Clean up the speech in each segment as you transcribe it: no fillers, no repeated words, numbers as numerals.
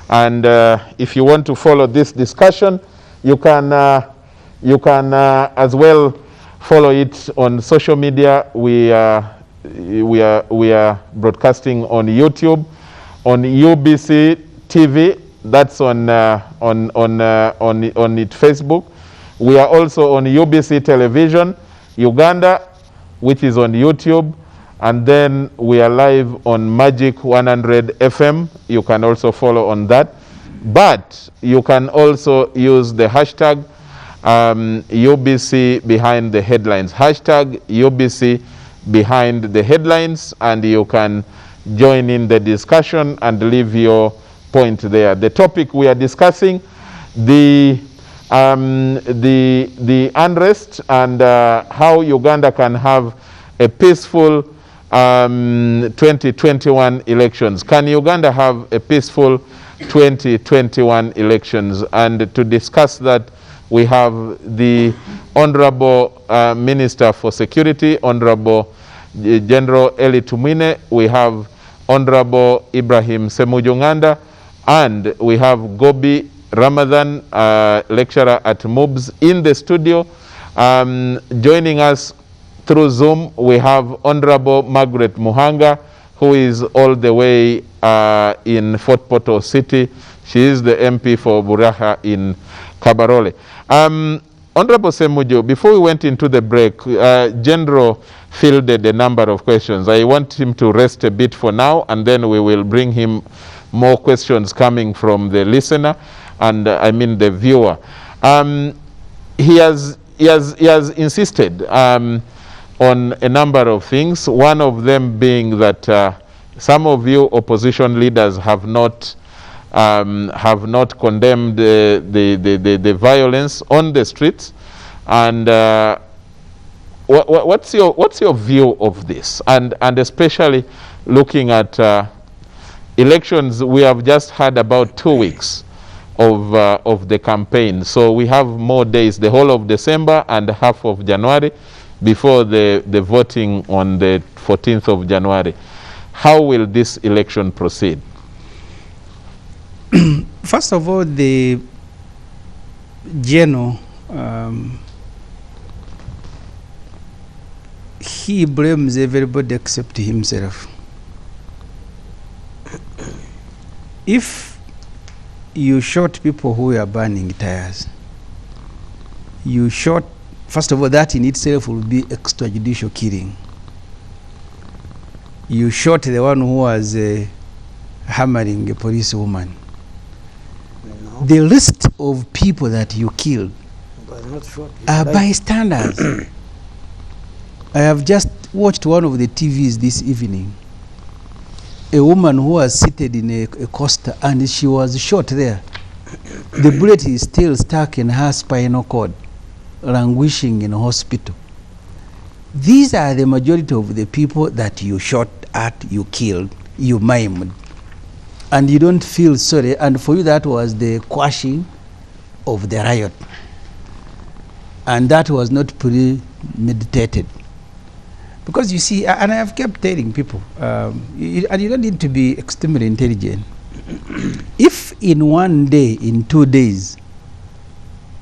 And if you want to follow this discussion, you can as well follow it on social media. We are broadcasting on YouTube, on UBC TV. That's on Facebook. We are also on UBC Television Uganda, which is on YouTube. And then we are live on Magic 100 FM. You can also follow on that. But you can also use the hashtag UBC Behind the Headlines. Hashtag UBC Behind the Headlines. And you can join in the discussion and leave your point there. The topic we are discussing, the unrest and how Uganda can have a peaceful 2021 elections. Can Uganda have a peaceful 2021 elections? And to discuss that, we have the Honorable Minister for Security, Honorable General Elly Tumwine. We have Honorable Ibrahim Ssemujju Nganda, and we have Bobi Ramadan, lecturer at MUBS, in the studio. Joining us through Zoom, we have Honorable Margaret Muhanga, who is all the way in Fort Portal City. She is the MP for Buraha in Kabarole. Honorable Ssemujju, before we went into the break, General fielded a number of questions. I want him to rest a bit for now, and then we will bring him more questions coming from the listener, and I mean the viewer. He has insisted on a number of things, one of them being that some of you opposition leaders have not condemned the violence on the streets. And what's your view of this? And especially looking at elections, we have just had about 2 weeks of the campaign. So we have more days, the whole of December and half of January, before the voting on the 14th of January. How will this election proceed? First of all, the general, he blames everybody except himself. If you shot people who are burning tires, you shot, first of all, that in itself will be extrajudicial killing. You shot the one who was hammering a police woman. No. The list of people that you killed are bystanders. I have just watched one of the TVs this evening. A woman who was seated in a coaster, and she was shot there. The bullet is still stuck in her spinal cord, languishing in a hospital. These are the majority of the people that you shot at, you killed, you maimed. And you don't feel sorry, and for you that was the quashing of the riot. And that was not premeditated. Because you see, and I have kept telling people, and you don't need to be extremely intelligent. If in one day, in 2 days,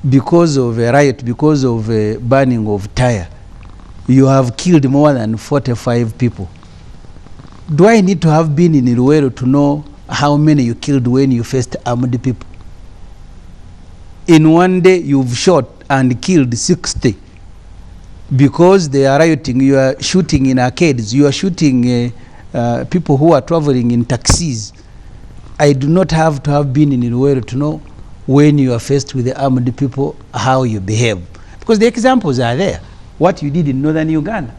because of a riot, because of a burning of tire, you have killed more than 45 people, do I need to have been in Iruwero to know how many you killed when you faced armed people? In one day, you've shot and killed 60. Because they are rioting, you are shooting in arcades, you are shooting people who are traveling in taxis. I do not have to have been in Iruwero to know when you are faced with the armed people, how you behave. Because the examples are there. What you did in northern Uganda,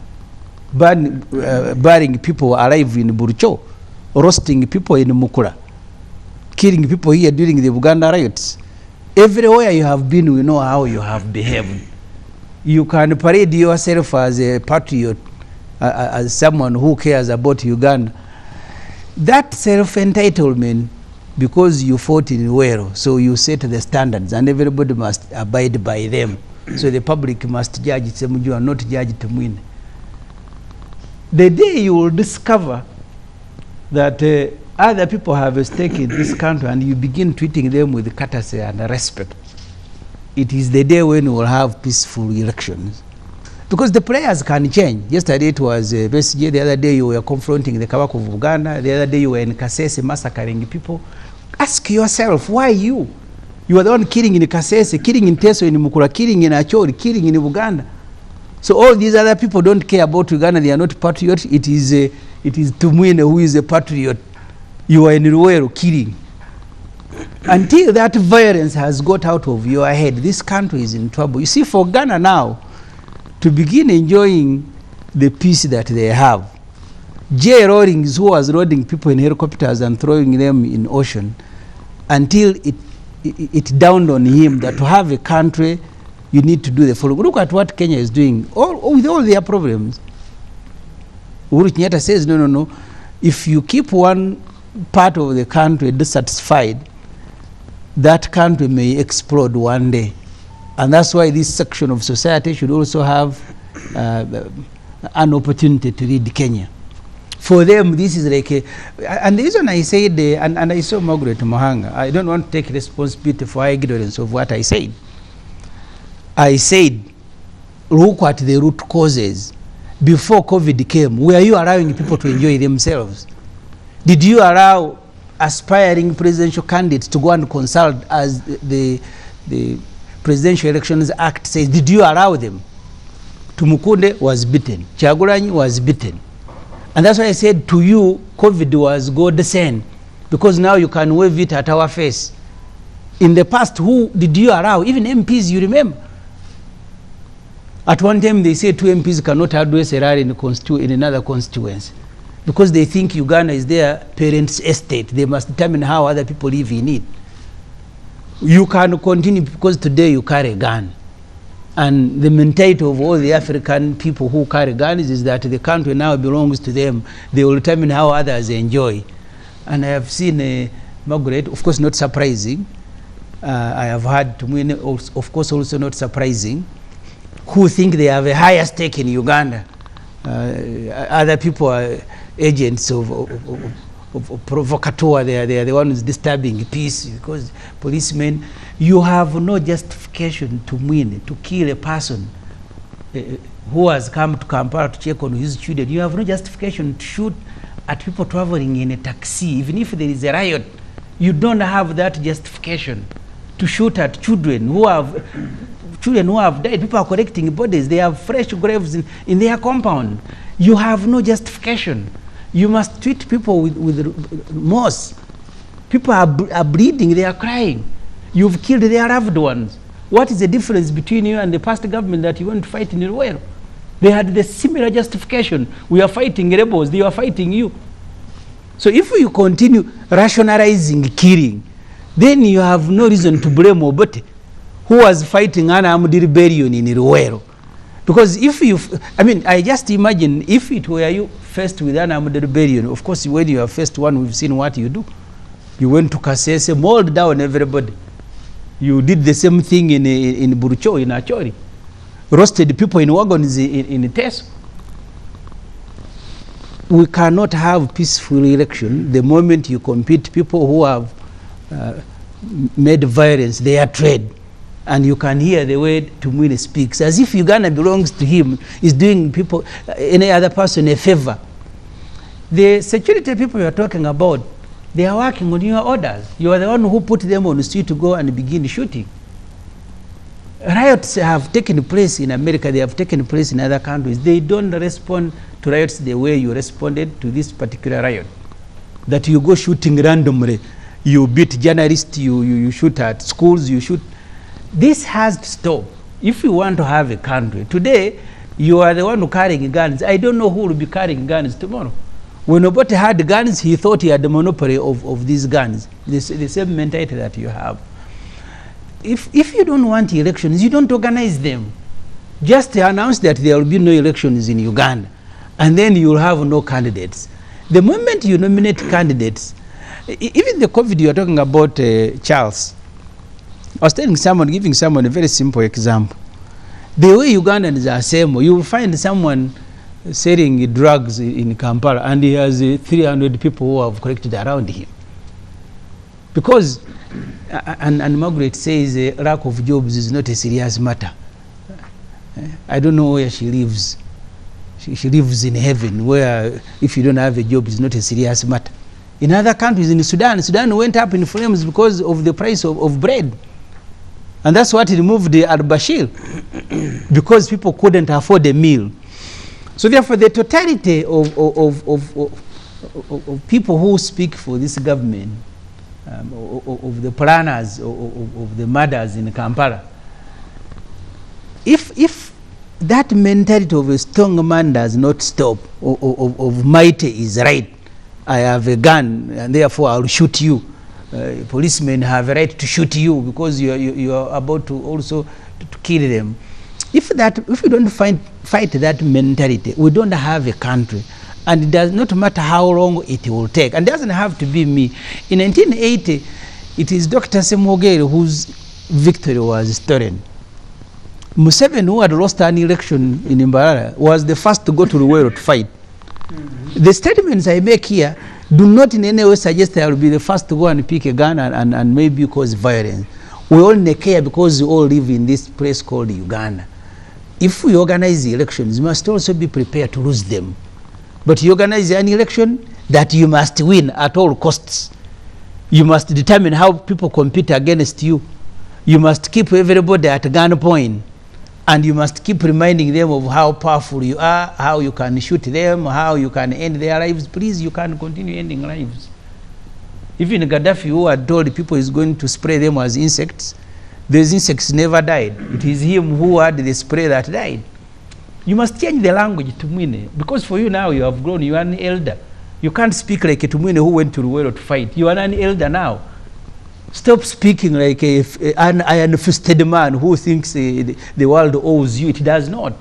burying people alive in Burucho, roasting people in Mukura, killing people here during the Uganda riots. Everywhere you have been, we know how you have behaved. You can parade yourself as a patriot, as someone who cares about Uganda. That self-entitlement, because you fought in Iruwero, so you set the standards and everybody must abide by them. So the public must judge Ssemujju and not judge Tumwine. The day you will discover that other people have a stake in this country and you begin treating them with courtesy and respect, it is the day when we will have peaceful elections. Because the players can change. Yesterday it was Besigye, the other day you were confronting the Kabaka of Uganda, the other day you were in Kasese massacring people. Ask yourself, why you? You are the one killing in Kasese, killing in Teso, in Mukura, killing in Acholi, killing in Uganda. So all these other people don't care about Uganda, they are not patriots. It is Tumwine who is a patriot. You are in Ruwero killing. Until that violence has got out of your head, this country is in trouble. You see, for Ghana now, to begin enjoying the peace that they have, J. Rawlings, who was loading people in helicopters and throwing them in ocean, until it dawned on him that to have a country, you need to do the following. Look at what Kenya is doing, with all their problems. Uhuru Kenyatta says, no. If you keep one part of the country dissatisfied, that country may explode one day. And that's why this section of society should also have an opportunity to lead Kenya. For them, this is like and the reason I said, and I saw Margaret Mohanga, I don't want to take responsibility for ignorance of what I said. I said, look at the root causes. Before COVID came, were you allowing people to enjoy themselves? Did you allow aspiring presidential candidates to go and consult as the Presidential Elections Act says? Did you allow them? Tumukunde was beaten. Kyagulanyi was beaten. And that's why I said to you, COVID was godsend, because now you can wave it at our face. In the past, who did you allow? Even MPs, you remember? At one time, they said 2 MPs cannot address a rally in another constituency because they think Uganda is their parents' estate. They must determine how other people live in it. You can continue because today you carry a gun. And the mentality of all the African people who carry guns is that the country now belongs to them. They will determine how others enjoy. And I have seen Margaret, of course not surprising. I have heard Tumwine, of course also not surprising, who think they have a higher stake in Uganda. Other people are agents of provocateur. They are the ones disturbing peace because policemen. You have no justification to win, to kill a person who has come to Kampala to check on his children. You have no justification to shoot at people traveling in a taxi. Even if there is a riot, you don't have that justification to shoot at children who have died. People are collecting bodies. They have fresh graves in their compound. You have no justification. You must treat people with remorse. People are bleeding. They are crying. You've killed their loved ones. What is the difference between you and the past government that you went to fight in Ruwero? They had the similar justification. We are fighting rebels. They are fighting you. So if you continue rationalizing killing, then you have no reason to blame Obote, who was fighting an armed rebellion in Ruwero. Because I just imagine if it were you faced with an armed rebellion, of course when you are faced one, we've seen what you do. You went to Kasese, mauled down everybody. You did the same thing in Burucho, in Acholi. Roasted people in wagons in Teso. We cannot have peaceful election the moment you compete people who have made violence their trade. And you can hear the way Tumwine speaks, as if Uganda belongs to him, is doing people, any other person a favor. The security people you are talking about, they are working on your orders. You are the one who put them on the street to go and begin shooting. Riots have taken place in America. They have taken place in other countries. They don't respond to riots the way you responded to this particular riot. That you go shooting randomly. You beat journalists, you shoot at schools, you shoot. This has to stop. If you want to have a country, today you are the one who carrying guns. I don't know who will be carrying guns tomorrow. When Obote had guns, he thought he had the monopoly of these guns. The same mentality that you have. If you don't want elections, you don't organize them. Just announce that there will be no elections in Uganda, and then you will have no candidates. The moment you nominate candidates, even the COVID you are talking about, Charles, I was giving someone a very simple example. The way Ugandans are assembled, you will find someone selling drugs in Kampala, and he has 300 people who have collected around him. Because, and Margaret says lack of jobs is not a serious matter. I don't know where she lives. She lives in heaven, where if you don't have a job, it's not a serious matter. In other countries, in Sudan went up in flames because of the price of bread. And that's what removed al-Bashir, because people couldn't afford a meal. So therefore, the totality of people who speak for this government, of the planners of the murders in Kampala, if that mentality of a strong man does not stop, of mighty is right, I have a gun and therefore I'll shoot you. Policemen have a right to shoot you because you are about to also to kill them. If we don't fight that mentality, we don't have a country, and it does not matter how long it will take. And it doesn't have to be me. In 1980, it is Dr. Ssemujju whose victory was stolen. Museveni, who had lost an election in Mbarara, was the first to go to Luwero to fight. The statements I make here do not in any way suggest I will be the first to go and pick a gun and maybe cause violence. We only care because we all live in this place called Uganda. If we organize the elections, you must also be prepared to lose them. But you organize an election that you must win at all costs. You must determine how people compete against you. You must keep everybody at gunpoint. And you must keep reminding them of how powerful you are, how you can shoot them, how you can end their lives. Please, you can't continue ending lives. Even Gaddafi, who had told people he's going to spray them as insects, those insects never died. It is him who had the spray that died. You must change the language, Tumwine, because for you now, you have grown, you are an elder. You can't speak like a Tumwine who went to Luwero to fight. You are an elder now. Stop speaking like an iron-fisted man who thinks the world owes you. It does not.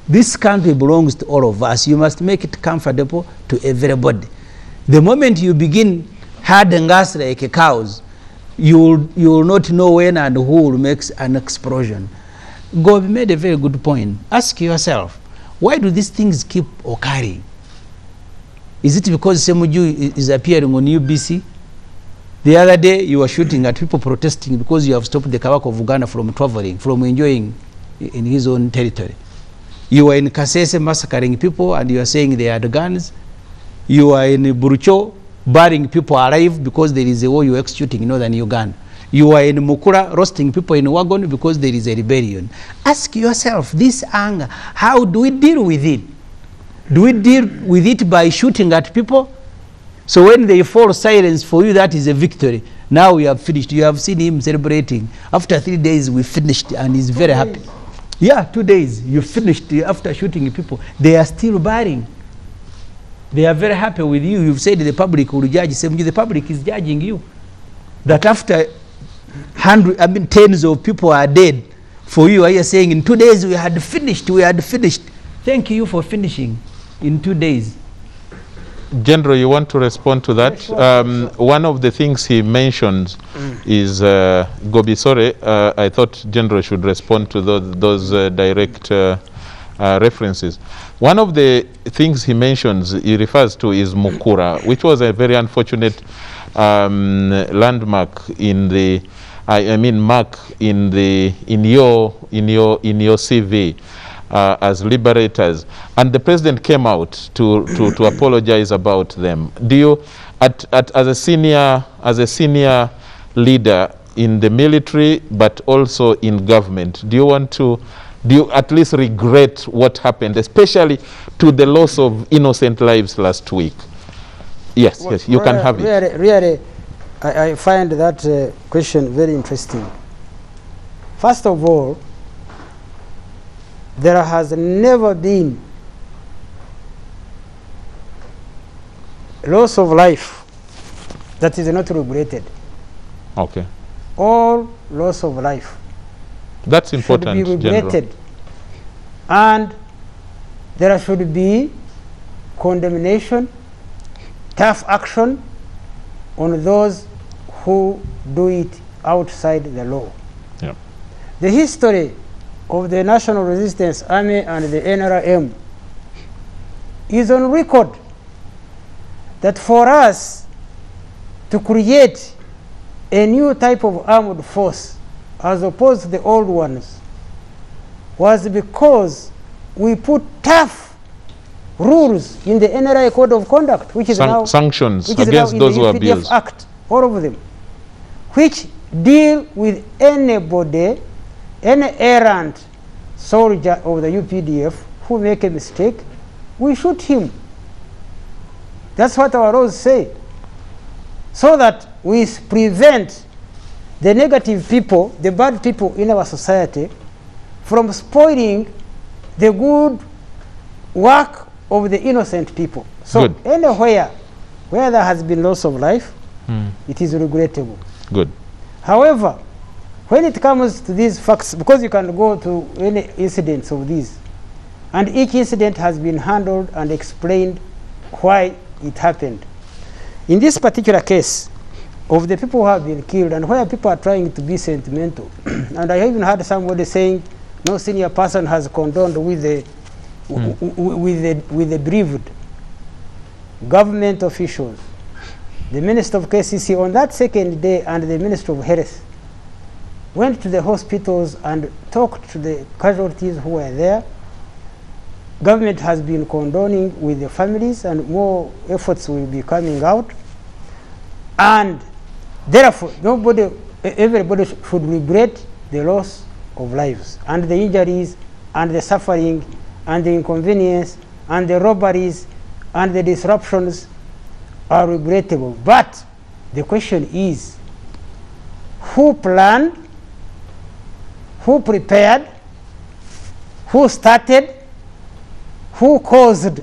This country belongs to all of us. You must make it comfortable to everybody. The moment you begin herding us like cows, you will not know when and who will make an explosion. Bobi made a very good point. Ask yourself, why do these things keep occurring? Is it because Ssemujju is appearing on UBC? The other day, you were shooting at people protesting because you have stopped the Kabaka of Uganda from traveling, from enjoying in his own territory. You were in Kasese massacring people and you are saying they had guns. You are in Burucho burying people alive because there is a war you are executing in northern Uganda. You are in Mukura roasting people in wagon because there is a rebellion. Ask yourself, this anger, how do we deal with it? Do we deal with it by shooting at people? So when they fall silence for you, that is a victory. Now we have finished. You have seen him celebrating. After 3 days, we finished, and he's very happy. Yeah, 2 days. You finished after shooting people. They are still burning. They are very happy with you. You've said the public will judge Ssemujju. The public is judging you. That after tens of people are dead, for you, are you saying in 2 days we had finished? We had finished. Thank you for finishing in 2 days. General, you want to respond to that? Sure. One of the things he mentions is Gobi. Sorry, I thought General should respond to those direct references. One of the things he mentions, he refers to, is Mukura, which was a very unfortunate landmark in the, mark in your CV. As liberators, and the president came out to apologize about them. Do you, as a senior leader in the military, but also in government, do you at least regret what happened, especially to the loss of innocent lives last week? Yes, well, yes, you can have it. Really, I find that question very interesting. First of all, there has never been loss of life that is not regretted. Okay. All loss of life, that's important, should be regretted. General. And there should be condemnation, tough action on those who do it outside the law. Yeah. The history of the National Resistance Army and the NRM is on record that for us to create a new type of armed force as opposed to the old ones was because we put tough rules in the NRI Code of Conduct, which is now sanctions which is against now those in who the UPDF abuse. Act, all of them, which deal with anybody, any errant soldier of the UPDF who make a mistake, we shoot him. That's what our laws say. So that we prevent the negative people, the bad people in our society, from spoiling the good work of the innocent people. So Good. anywhere where there has been loss of life, it is regrettable. Good. However, when it comes to these facts, because you can go to any incidents of these, and each incident has been handled and explained why it happened. In this particular case of the people who have been killed and where people are trying to be sentimental, and I even heard somebody saying no senior person has condoned with the with the bereaved. Government officials, the Minister of KCC on that second day and the Minister of Health went to the hospitals and talked to the casualties who were there. Government has been condoning with the families and more efforts will be coming out. And therefore, everybody should regret the loss of lives and the injuries and the suffering and the inconvenience and the robberies and the disruptions are regrettable. But the question is, who planned, who prepared, who started, who caused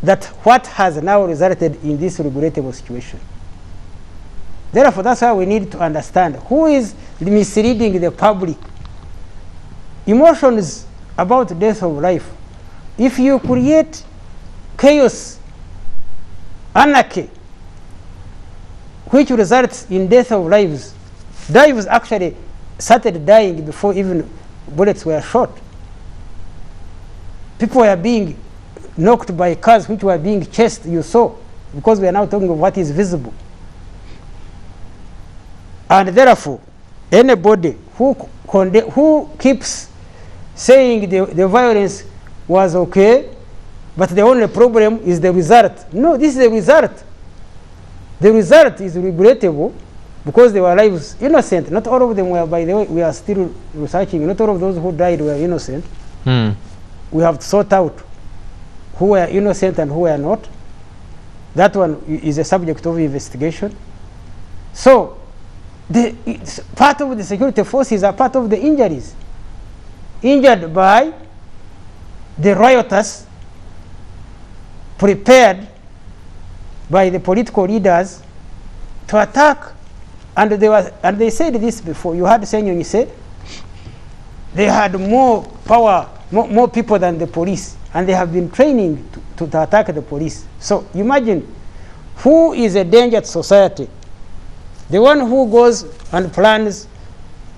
that what has now resulted in this regrettable situation? Therefore, that's why we need to understand who is misleading the public. Emotions about death of life. If you create chaos, anarchy, which results in death of lives actually started dying before even bullets were shot. People were being knocked by cars which were being chased, you saw, because we are now talking of what is visible. And therefore, anybody who keeps saying the violence was okay, but the only problem is the result. No, this is the result. The result is regrettable because they were lives innocent. Not all of them were, by the way, we are still researching. Not all of those who died were innocent. We have to sort out who were innocent and who were not. That one is a subject of investigation. So, part of the security forces are part of the injuries. Injured by the rioters, prepared by the political leaders to attack. And they said this before. You heard Ssemujju say they had more power, more people than the police, and they have been training to attack the police. So imagine who is a danger to society. The one who goes and plans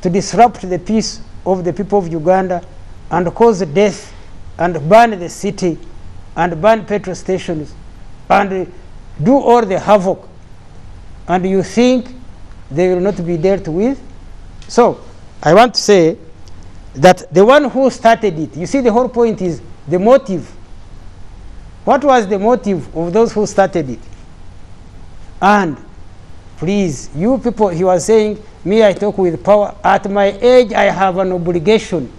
to disrupt the peace of the people of Uganda and cause death and burn the city and burn petrol stations and do all the havoc, and you think they will not be dealt with? So I want to say that the one who started it, you see, the whole point is the motive. What was the motive of those who started it? And please, you people, he was saying, me, I talk with power. At my age, I have an obligation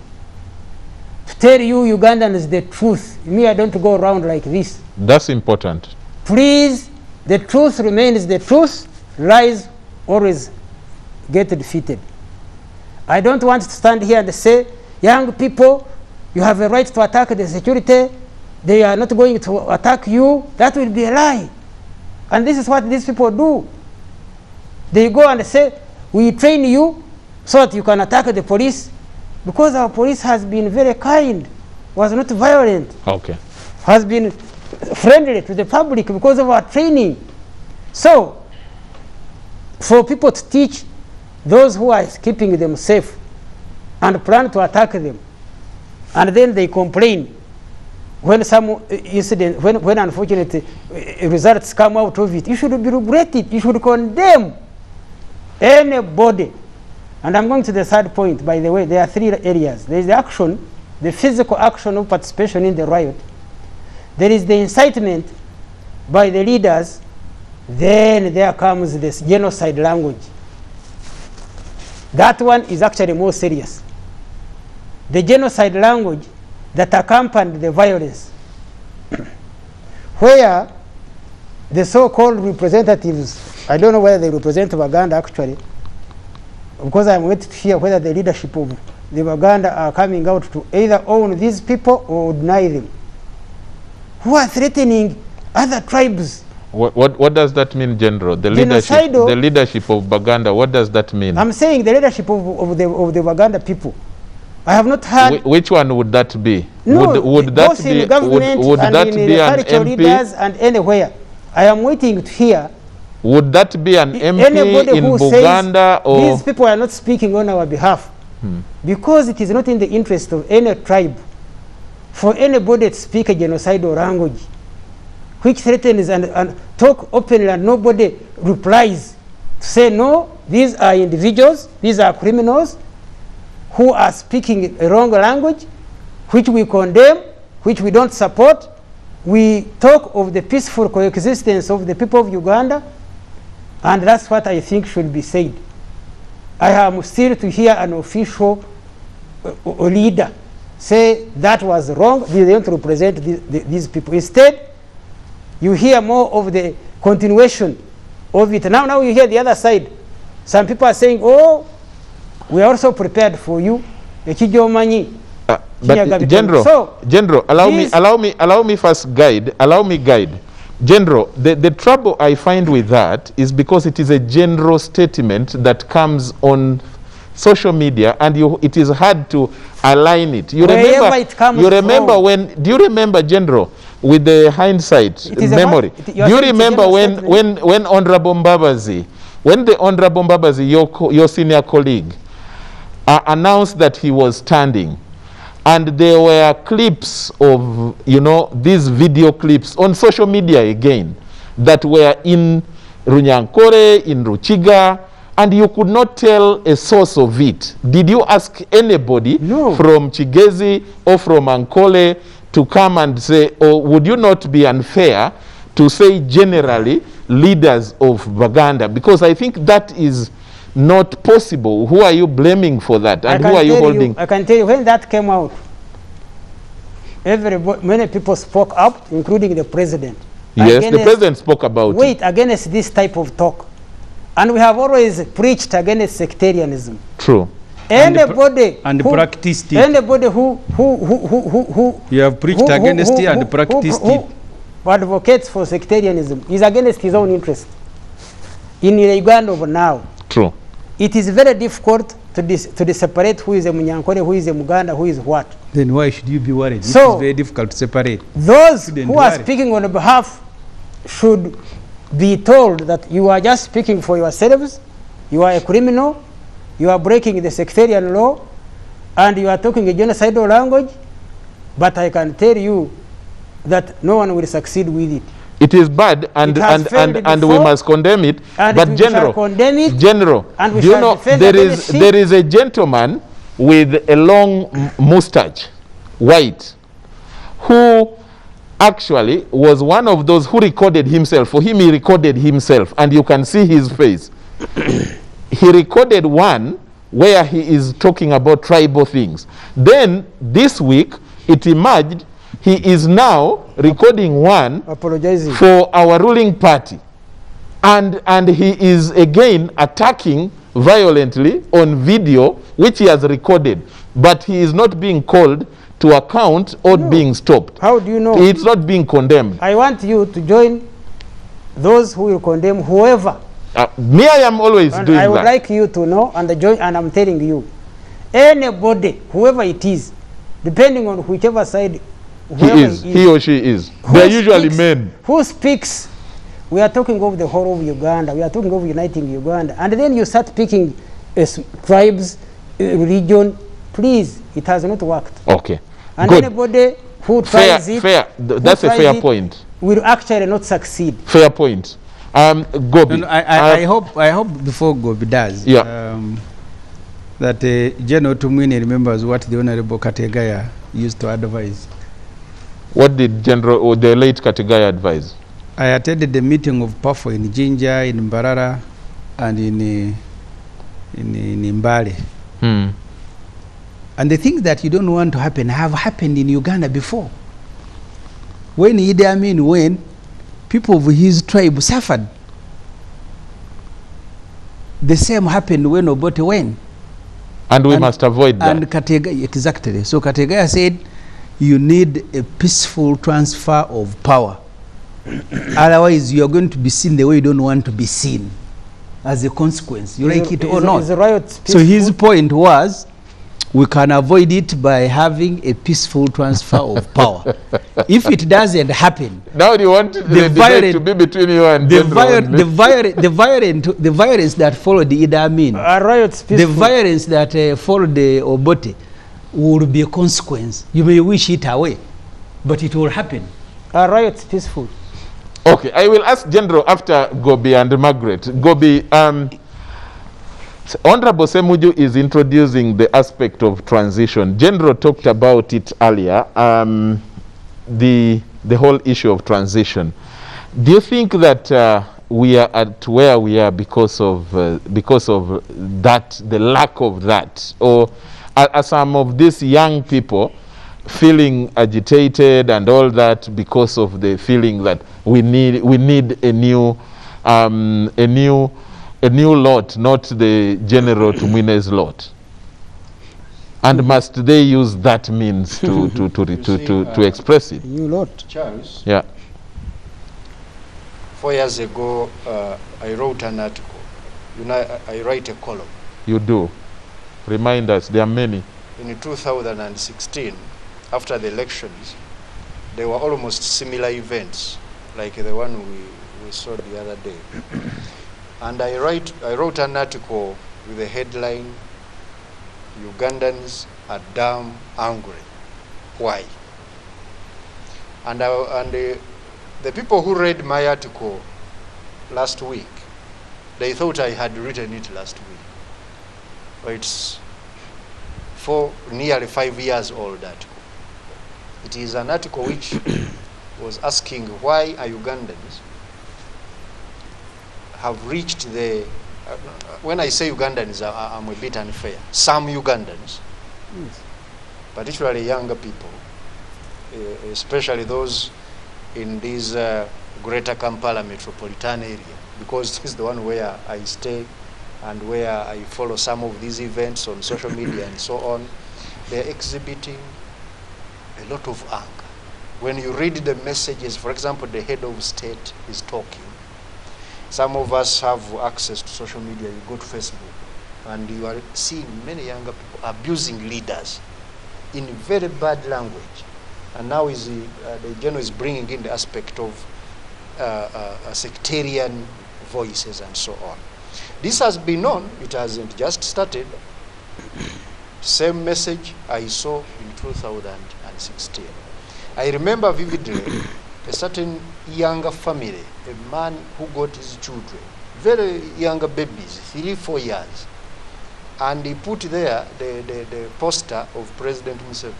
to tell you Ugandans the truth. Me, I don't go around like this. That's important. Please, the truth remains the truth. Lies always get defeated. I don't want to stand here and say, young people, you have a right to attack the security. They are not going to attack you. That will be a lie. And this is what these people do. They go and say, we train you so that you can attack the police, because our police has been very kind, was not violent, has been friendly to the public because of our training. So, for people to teach those who are keeping them safe and plan to attack them, and then they complain when some incident, when unfortunate results come out of it, you should be regretted. You should condemn anybody. And I'm going to the third point, by the way. There are three areas. There is the action, the physical action of participation in the riot. There is the incitement by the leaders. Then there comes this genocide language. That one is actually more serious. The genocide language that accompanied the violence, where the so-called representatives, I don't know whether they represent Uganda actually, because I'm waiting to hear whether the leadership of the Uganda are coming out to either own these people or deny them, who are threatening other tribes. What does that mean, General? The leadership of Baganda, what does that mean? I'm saying the leadership of the Baganda people. I have not heard. Which one would that be? No, would that both be in government would and that in be the an cultural MP? leaders and anywhere. I am waiting to hear. Would that be an MP Anybody in who Buganda says or these people are not speaking on our behalf, because it is not in the interest of any tribe for anybody to speak a genocidal language, which threatens and talk openly and nobody replies to say no, these are individuals, these are criminals who are speaking a wrong language, which we condemn, which we don't support. We talk of the peaceful coexistence of the people of Uganda, and that's what I think should be said. I am still to hear an official leader say that was wrong, they don't represent these people. Instead, you hear more of the continuation of it. Now you hear the other side. Some people are saying, oh, we are also prepared for you. but General, allow me first guide. General, the trouble I find with that is because it is a general statement that comes on social media, and it is hard to align it. Do you remember, General, with the hindsight memory? Do you remember when Honorable Mbabazi, when the Honorable Mbabazi, your senior colleague, announced that he was standing, and there were clips of, these video clips on social media again that were in Runyankore, in Ruchiga, and you could not tell a source of it. Did you ask anybody from Chigezi or from Ankole to come and say, or would you not be unfair to say generally leaders of Baganda? Because I think that is not possible. Who are you blaming for that? And who are you holding? I can tell you, when that came out, many people spoke up, including the president. Yes, the president spoke about it. Against this type of talk. And we have always preached against sectarianism. True. Anybody and who practiced it. Anybody who you have preached against it and practiced it. Who advocates for sectarianism is against his own interest. In Uganda of now, true, it is very difficult to separate who is a Munyankore, who is a Muganda, who is what. Then why should you be worried? So, it is very difficult to separate. Those who are speaking on behalf should be told that you are just speaking for yourselves, you are a criminal, you are breaking the sectarian law, and you are talking a genocidal language, but I can tell you that no one will succeed with it. It is bad, and we must condemn it. But General, do you know there is a gentleman with a long mustache, white, who actually was one of those who recorded himself. For him, he recorded himself, and you can see his face. He recorded one where he is talking about tribal things. Then this week, it emerged he is now recording one apologizing for our ruling party. And he is again attacking violently on video, which he has recorded. But he is not being called to account or being stopped. How do you know? It's not being condemned. I want you to join those who will condemn whoever. Me, I am always doing that. I would like you to know and join, and I'm telling you, anybody, whoever it is, depending on whichever side he or she is. They are usually men. Who speaks? We are talking of the whole of Uganda. We are talking of uniting Uganda. And then you start picking tribes, religion. Please, it has not worked. Okay. And good. Anybody who tries it, That's a fair point. will actually not succeed. Fair point. Gobi. No, I hope before Gobi does, that General Tumwine remembers what the Honorable Kategaya used to advise. What did the late Kategaya advise? I attended the meeting of PAFO in Jinja, in Mbarara, and in Mbale. And the things that you don't want to happen have happened in Uganda before. When Idi Amin went, people of his tribe suffered. The same happened when Obote went. And we must avoid that. And Kategaya, exactly. So Kategaya said, you need a peaceful transfer of power. Otherwise, you are going to be seen the way you don't want to be seen. As a consequence, you like it or not. So his point was, we can avoid it by having a peaceful transfer of power. If it doesn't happen, now you want the debate to be between you and the violence that followed the Idi Amin, the violence that followed the Obote, will be a consequence. You may wish it away, but it will happen. Are riots peaceful? Okay, I will ask General after Gobi and Margaret. Gobi, Honorable Ssemujju is introducing the aspect of transition. General talked about it earlier, the whole issue of transition. Do you think that we are at where we are because of that, the lack of that, or are some of these young people feeling agitated and all that because of the feeling that we need a new lot, not the General Tumwine's lot? And must they use that means to express it? New lot. Charles, Yeah. 4 years ago, I wrote an article. You know, I write a column. You do. Remind us, there are many. In 2016, after the elections, there were almost similar events, like the one we saw the other day. And I wrote an article with the headline, Ugandans are damn angry. Why? And the people who read my article last week, they thought I had written it last week. But it's nearly 5 years old article. It is an article which was asking why are Ugandans have reached the, when I say Ugandans, I'm a bit unfair. Some Ugandans, particularly younger people, especially those in this greater Kampala metropolitan area, because this is the one where I stay and where I follow some of these events on social media and so on, they're exhibiting a lot of anger. When you read the messages, for example, the head of state is talking. Some of us have access to social media. You go to Facebook, and you are seeing many younger people abusing leaders in very bad language. And now the general is bringing in the aspect of sectarian voices and so on. This has been known. It hasn't just started. Same message I saw in 2016. I remember vividly a certain younger family, a man who got his children, very younger babies, 3-4 years, and he put there the poster of President Museveni.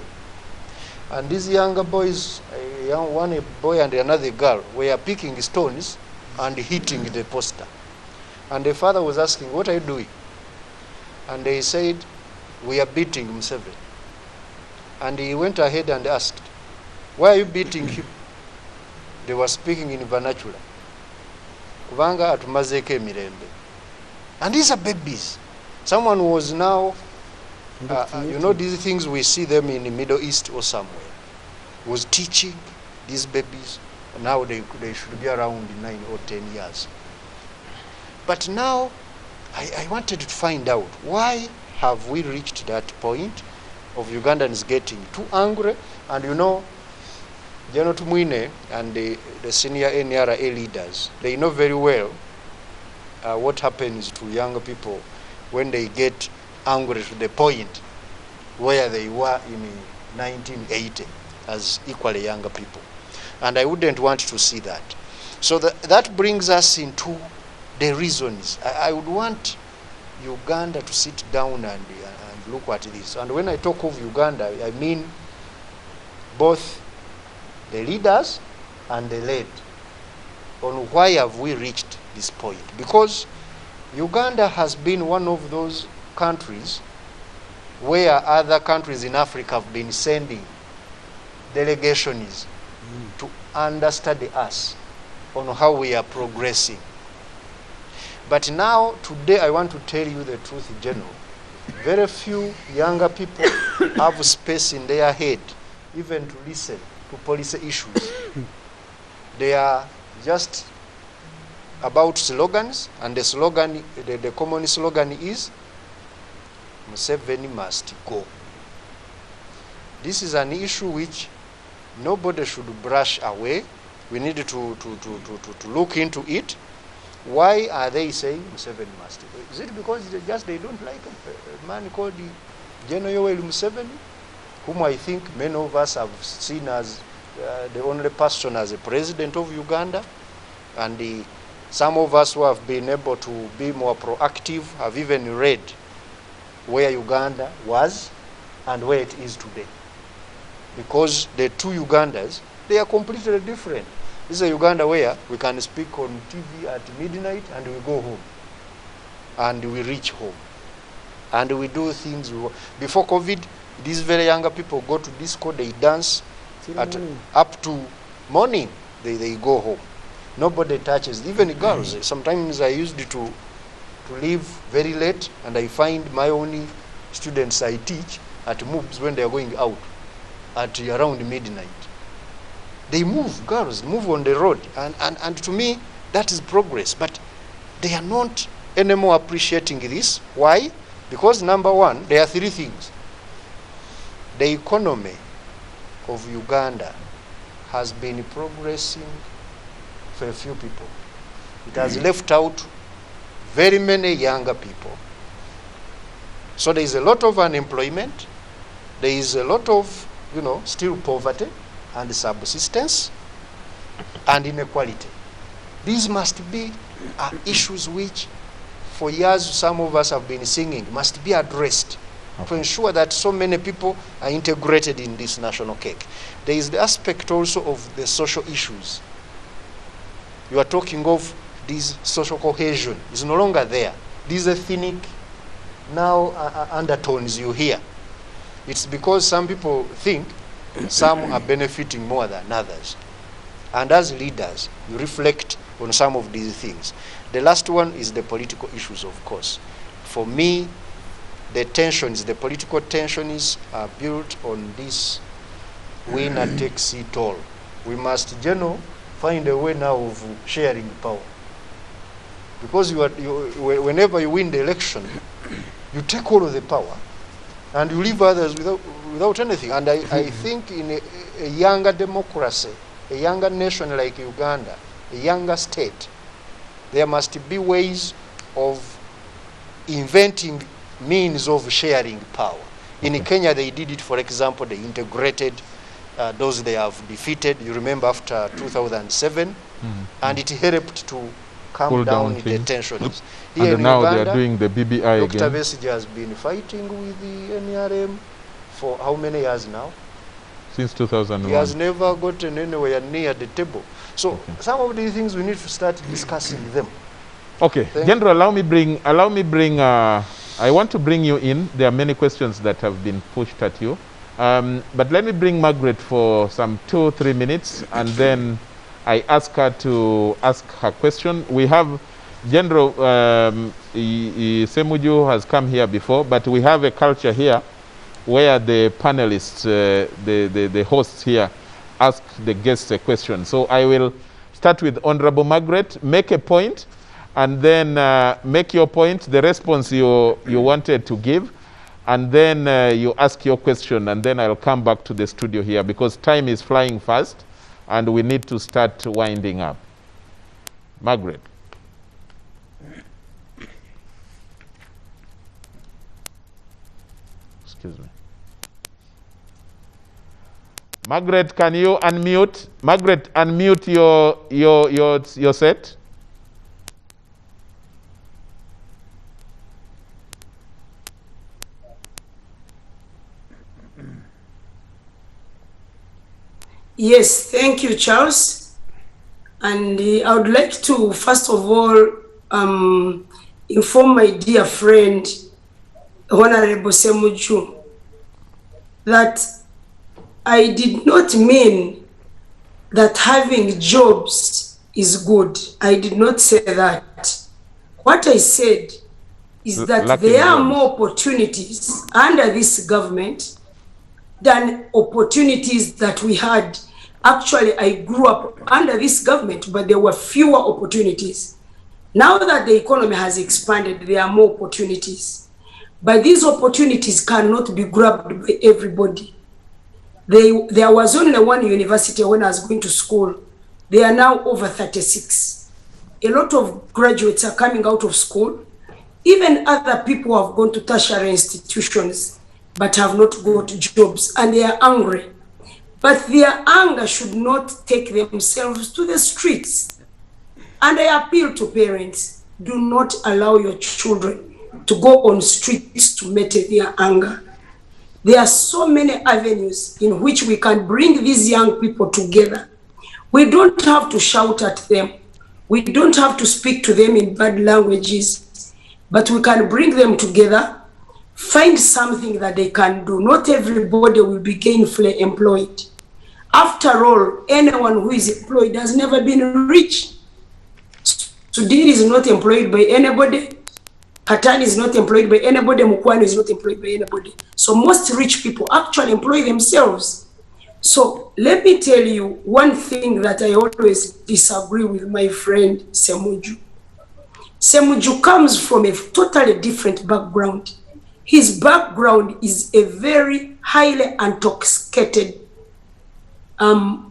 And these younger boys, one boy and another girl, were picking stones and hitting the poster. And the father was asking, what are you doing? And they said, we are beating Museveni. And he went ahead and asked, why are you beating him? They were speaking in vernacular. Kubanga atumazeko emirembe. And these are babies. Someone was now, you know, these things we see them in the Middle East or somewhere, was teaching these babies. Now they should be around 9 or 10 years. But now, I wanted to find out, why have we reached that point of Ugandans getting too angry? And you know, Elly Tumwine and the senior NRA leaders, they know very well what happens to young people when they get angry to the point where they were in 1980. as equally younger people. And I wouldn't want to see that. So that brings us into the reasons. I would want Uganda to sit down and look at this. And when I talk of Uganda, I mean both the leaders and the led on why have we reached this point. Because Uganda has been one of those countries where other countries in Africa have been sending delegations to understudy us on how we are progressing. But now, today, I want to tell you the truth in general. Very few younger people have space in their head even to listen to policy issues. They are just about slogans, and the slogan, the common slogan is, Museveni must go. This is an issue which nobody should brush away. We need to look into it. Why are they saying Museveni must go? Is it because they don't like a man called General Yoweri Museveni, whom I think many of us have seen as the only person as a president of Uganda, and some of us who have been able to be more proactive have even read where Uganda was and where it is today. Because the two Ugandas, they are completely different. This is a Uganda where we can speak on TV at midnight and we go home. And we reach home. And we do things. Before COVID, these very younger people go to disco, they dance up to morning. They go home. Nobody touches, even girls. Sometimes I used to leave very late, and I find my only students I teach at MOOCs when they are going out at around midnight. They move, girls move on the road, and to me that is progress. But they are not anymore appreciating this. Why? Because number one, there are three things. The economy of Uganda has been progressing for a few people. It has left out very many younger people. So there is a lot of unemployment. There is a lot of, still poverty and subsistence and inequality. These must be issues which, for years, some of us have been singing, must be addressed to ensure that so many people are integrated in this national cake. There is the aspect also of the social issues. You are talking of this social cohesion. It's no longer there. These ethnic now undertones you hear. It's because some people think some are benefiting more than others. And as leaders, you reflect on some of these things. The last one is the political issues, of course. For me, the political tensions are built on this winner takes it all. We must, find a way now of sharing power. Because whenever you win the election, you take all of the power and you leave others without anything. And I think in a younger democracy, a younger nation like Uganda, a younger state, there must be ways of inventing means of sharing power. In Kenya, they did it, for example, they integrated those they have defeated, you remember, after 2007, and it helped to calm down the tensions. Here and now Uganda, they are doing the BBI again. Dr. Besigye has been fighting with the NRM for how many years now? Since 2001. He has never gotten anywhere near the table. So some of these things we need to start discussing them. Okay, General, allow me bring, I want to bring you in. There are many questions that have been pushed at you. But let me bring Margaret for some 2-3 minutes, and then I ask her to ask her question. We have General Ssemujju has come here before, but we have a culture here where the panelists, the hosts here, ask the guests a question. So I will start with Honorable Margaret. Make a point, and then make your point, the response you wanted to give, and then you ask your question, and then I'll come back to the studio here because time is flying fast, and we need to start winding up. Margaret. Excuse me. Margaret, can you unmute? Margaret, unmute your set. Yes, thank you, Charles. And I would like to, first of all, inform my dear friend, Honorable Ssemujju, that I did not mean that having jobs is good. I did not say that. What I said is that there are more opportunities under this government than opportunities that we had. Actually, I grew up under this government, but there were fewer opportunities. Now that the economy has expanded, there are more opportunities. But these opportunities cannot be grabbed by everybody. There was only one university when I was going to school. They are now over 36. A lot of graduates are coming out of school. Even other people have gone to tertiary institutions but have not got jobs, and they are angry. But their anger should not take themselves to the streets. And I appeal to parents, do not allow your children to go on streets to meet their anger. There are so many avenues in which we can bring these young people together. We don't have to shout at them. We don't have to speak to them in bad languages, but we can bring them together, find something that they can do. Not everybody will be gainfully employed. After all, anyone who is employed has never been rich. Sudiri is not employed by anybody. Katani is not employed by anybody. Mukwano is not employed by anybody. So most rich people actually employ themselves. So let me tell you one thing that I always disagree with my friend Ssemujju. Ssemujju comes from a totally different background. His background is a very highly intoxicated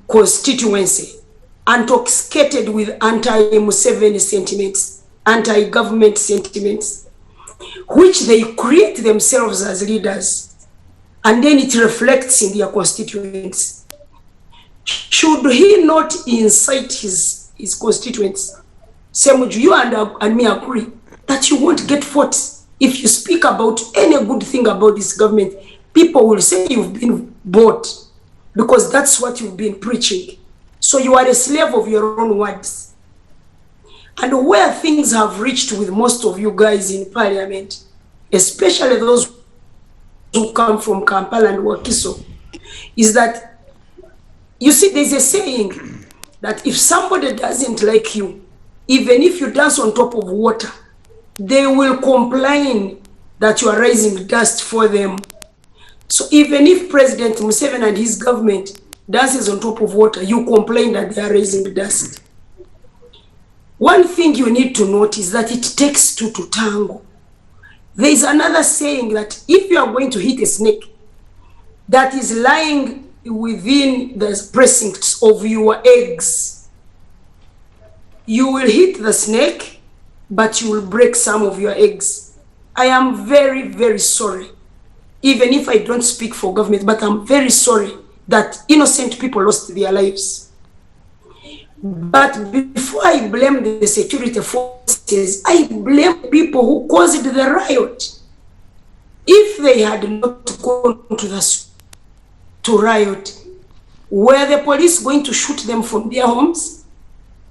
constituency, intoxicated with anti-Museveni sentiments, anti-government sentiments, which they create themselves as leaders, and then it reflects in their constituents. Should he not incite his constituents? Ssemujju, you and me agree that you won't get fought. If you speak about any good thing about this government, people will say you've been bought, because that's what you've been preaching. So you are a slave of your own words. And where things have reached with most of you guys in parliament, especially those who come from Kampala and Wakiso, is that, you see, there's a saying that if somebody doesn't like you, even if you dance on top of water, they will complain that you are raising dust for them. So even if President Museveni and his government dances on top of water, you complain that they are raising dust. One thing you need to note is that it takes two to tango. There is another saying that if you are going to hit a snake that is lying within the precincts of your eggs, you will hit the snake, but you will break some of your eggs. I am very, very sorry, even if I don't speak for government, but I'm very sorry that innocent people lost their lives. But before I blame the security forces, I blame people who caused the riot. If they had not gone to riot, were the police going to shoot them from their homes?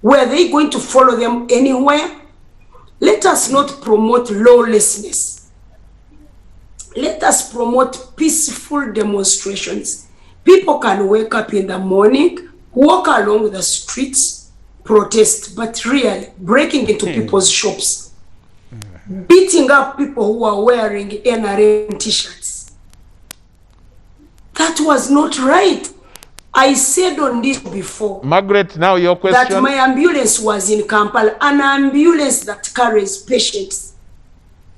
Were they going to follow them anywhere? Let us not promote lawlessness. Let us promote peaceful demonstrations. People can wake up in the morning, walk along the streets, protest, but really breaking into people's shops, beating up people who are wearing NRM t-shirts. That was not right. I said on this before. Margaret, now your question. That my ambulance was in Kampala, an ambulance that carries patients.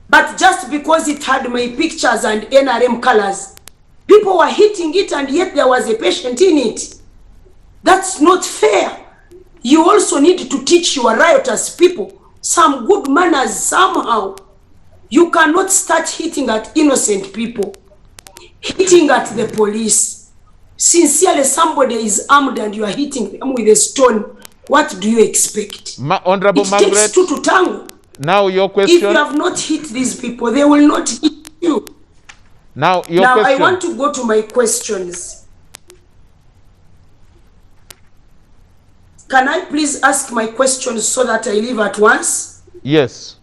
But just because it had my pictures and NRM colors, people were hitting it and yet there was a patient in it. That's not fair. You also need to teach your riotous people some good manners somehow. You cannot start hitting at innocent people, hitting at the police. Sincerely, somebody is armed and you are hitting them with a stone. What do you expect? Honorable It Margaret, takes two to tango. now your If question. you have not hit these people, they will not hit you. Now your Now, question. I want to go to my questions. Can I please ask my questions so that I leave at once? Yes.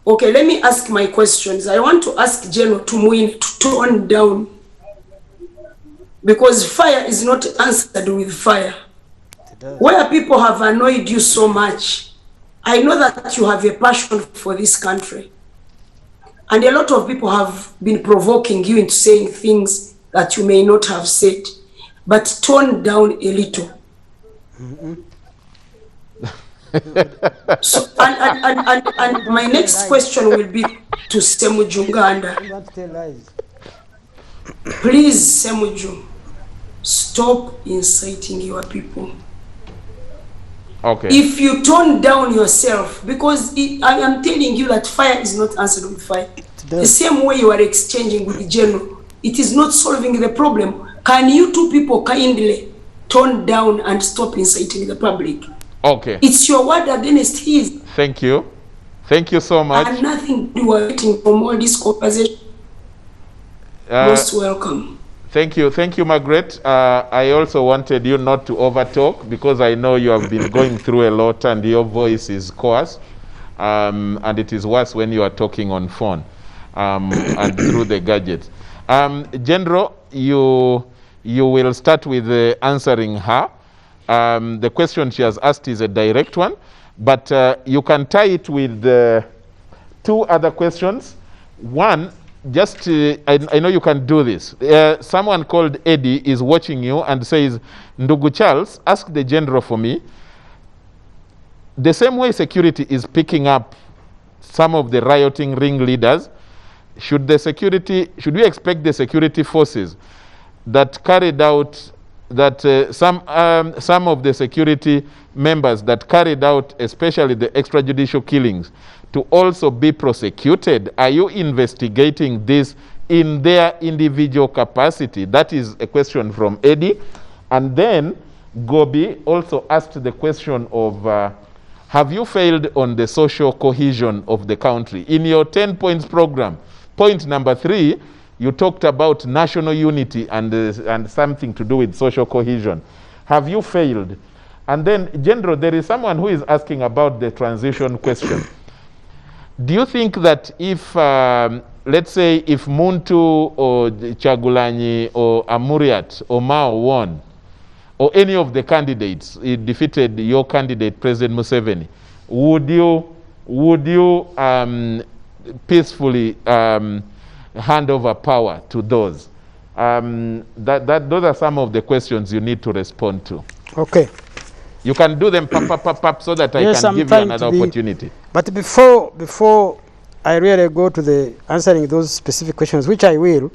Okay, let me ask my questions. I want to ask General Tumwine to tone down, because fire is not answered with fire. Where people have annoyed you so much, I know that you have a passion for this country. And a lot of people have been provoking you into saying things that you may not have said. But tone down a little. So, and my next question will be to Ssemujju Nganda. Please, Ssemujju, stop inciting your people. Okay. If you tone down yourself, because I am telling you that fire is not answered with fire. The same way you are exchanging with the general, it is not solving the problem. Can you two people kindly tone down and stop inciting the public? Okay. It's your word against his. Thank you. Thank you so much. And nothing to do with from all this conversation. Most welcome. Thank you. Thank you, Margaret. I also wanted you not to overtalk, because I know you have been going through a lot and your voice is coarse. And it is worse when you are talking on phone and through the gadget. General, you will start with answering her. The question she has asked is a direct one, but you can tie it with two other questions. One, just, I know you can do this. Someone called Eddie is watching you and says, Ndugu Charles, ask the general for me. The same way security is picking up some of the rioting ringleaders, should we expect the security forces that carried out, some of the security members that carried out, especially the extrajudicial killings, to also be prosecuted? Are you investigating this in their individual capacity? That is a question from Eddie. And then Gobi also asked the question of, have you failed on the social cohesion of the country? In your 10 points program, point number 3, you talked about national unity and something to do with social cohesion. Have you failed? And then, General, there is someone who is asking about the transition question. Do you think that if, let's say, if Muntu or Chagulanyi or Amuriat or Mao won, or any of the candidates defeated your candidate, President Museveni, would you peacefully hand over power to those? Those are some of the questions you need to respond to. Okay. You can do them so that Yes, I can I'm give you trying another to be- opportunity. But before I really go to the answering those specific questions, which I will,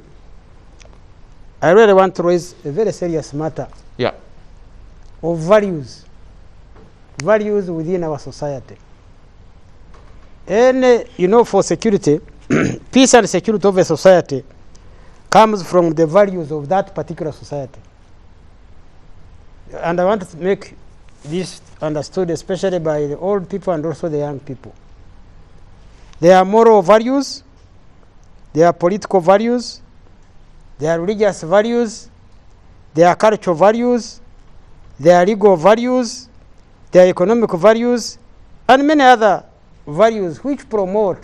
I really want to raise a very serious matter Yeah. of values within our society. And for security, peace and security of a society comes from the values of that particular society. And I want to make this understood, especially by the old people and also the young people. There are moral values, there are political values, there are religious values, there are cultural values, there are legal values, there are economic values, and many other values which promote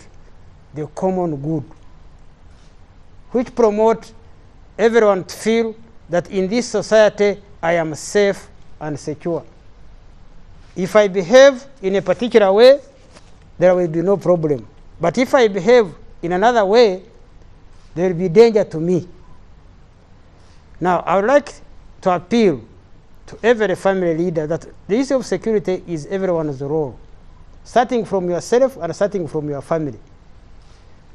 the common good, which promote everyone to feel that in this society I am safe and secure. If I behave in a particular way, there will be no problem. But if I behave in another way, there will be danger to me. Now, I would like to appeal to every family leader that the issue of security is everyone's role, starting from yourself and starting from your family.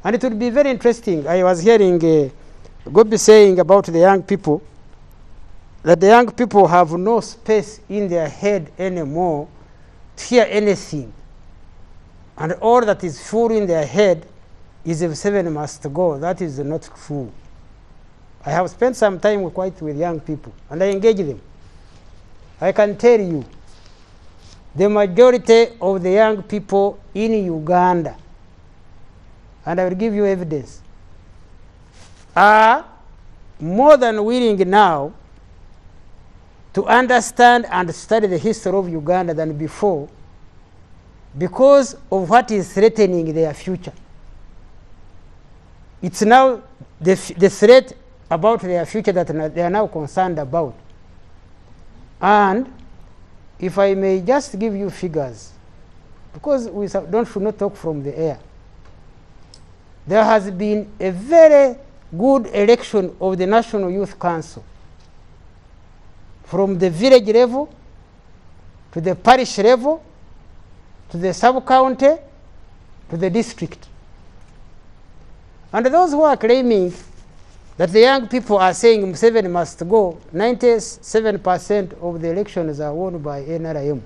And it would be very interesting. I was hearing Gobi saying about the young people, that the young people have no space in their head anymore to hear anything. And all that is full in their head is if 7 must go. That is not true. I have spent some time quite with young people, and I engage them. I can tell you, the majority of the young people in Uganda, and I will give you evidence, are more than willing now to understand and study the history of Uganda than before, because of what is threatening their future. It's now the threat about their future that they are now concerned about. And if I may just give you figures, because we should not talk from the air. There has been a very good election of the National Youth Council, from the village level to the parish level to the sub-county to the district. And those who are claiming that the young people are saying Museveni must go, 97% of the elections are won by NRM.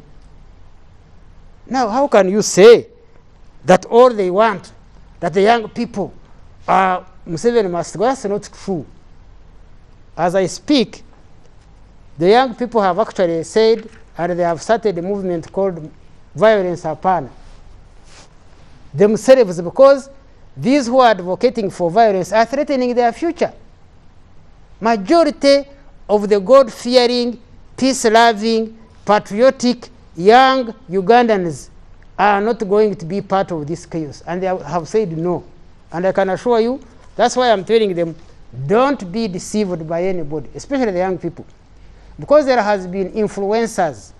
Now, how can you say that all they want, that the young people are Museveni must go? That's not true. As I speak, the young people have actually said, and they have started a movement called Violence Apana themselves, because these who are advocating for violence are threatening their future. Majority of the God-fearing, peace-loving, patriotic young Ugandans are not going to be part of this chaos, and they have said no. And I can assure you, that's why I'm telling them, don't be deceived by anybody, especially the young people. Because there has been influencers,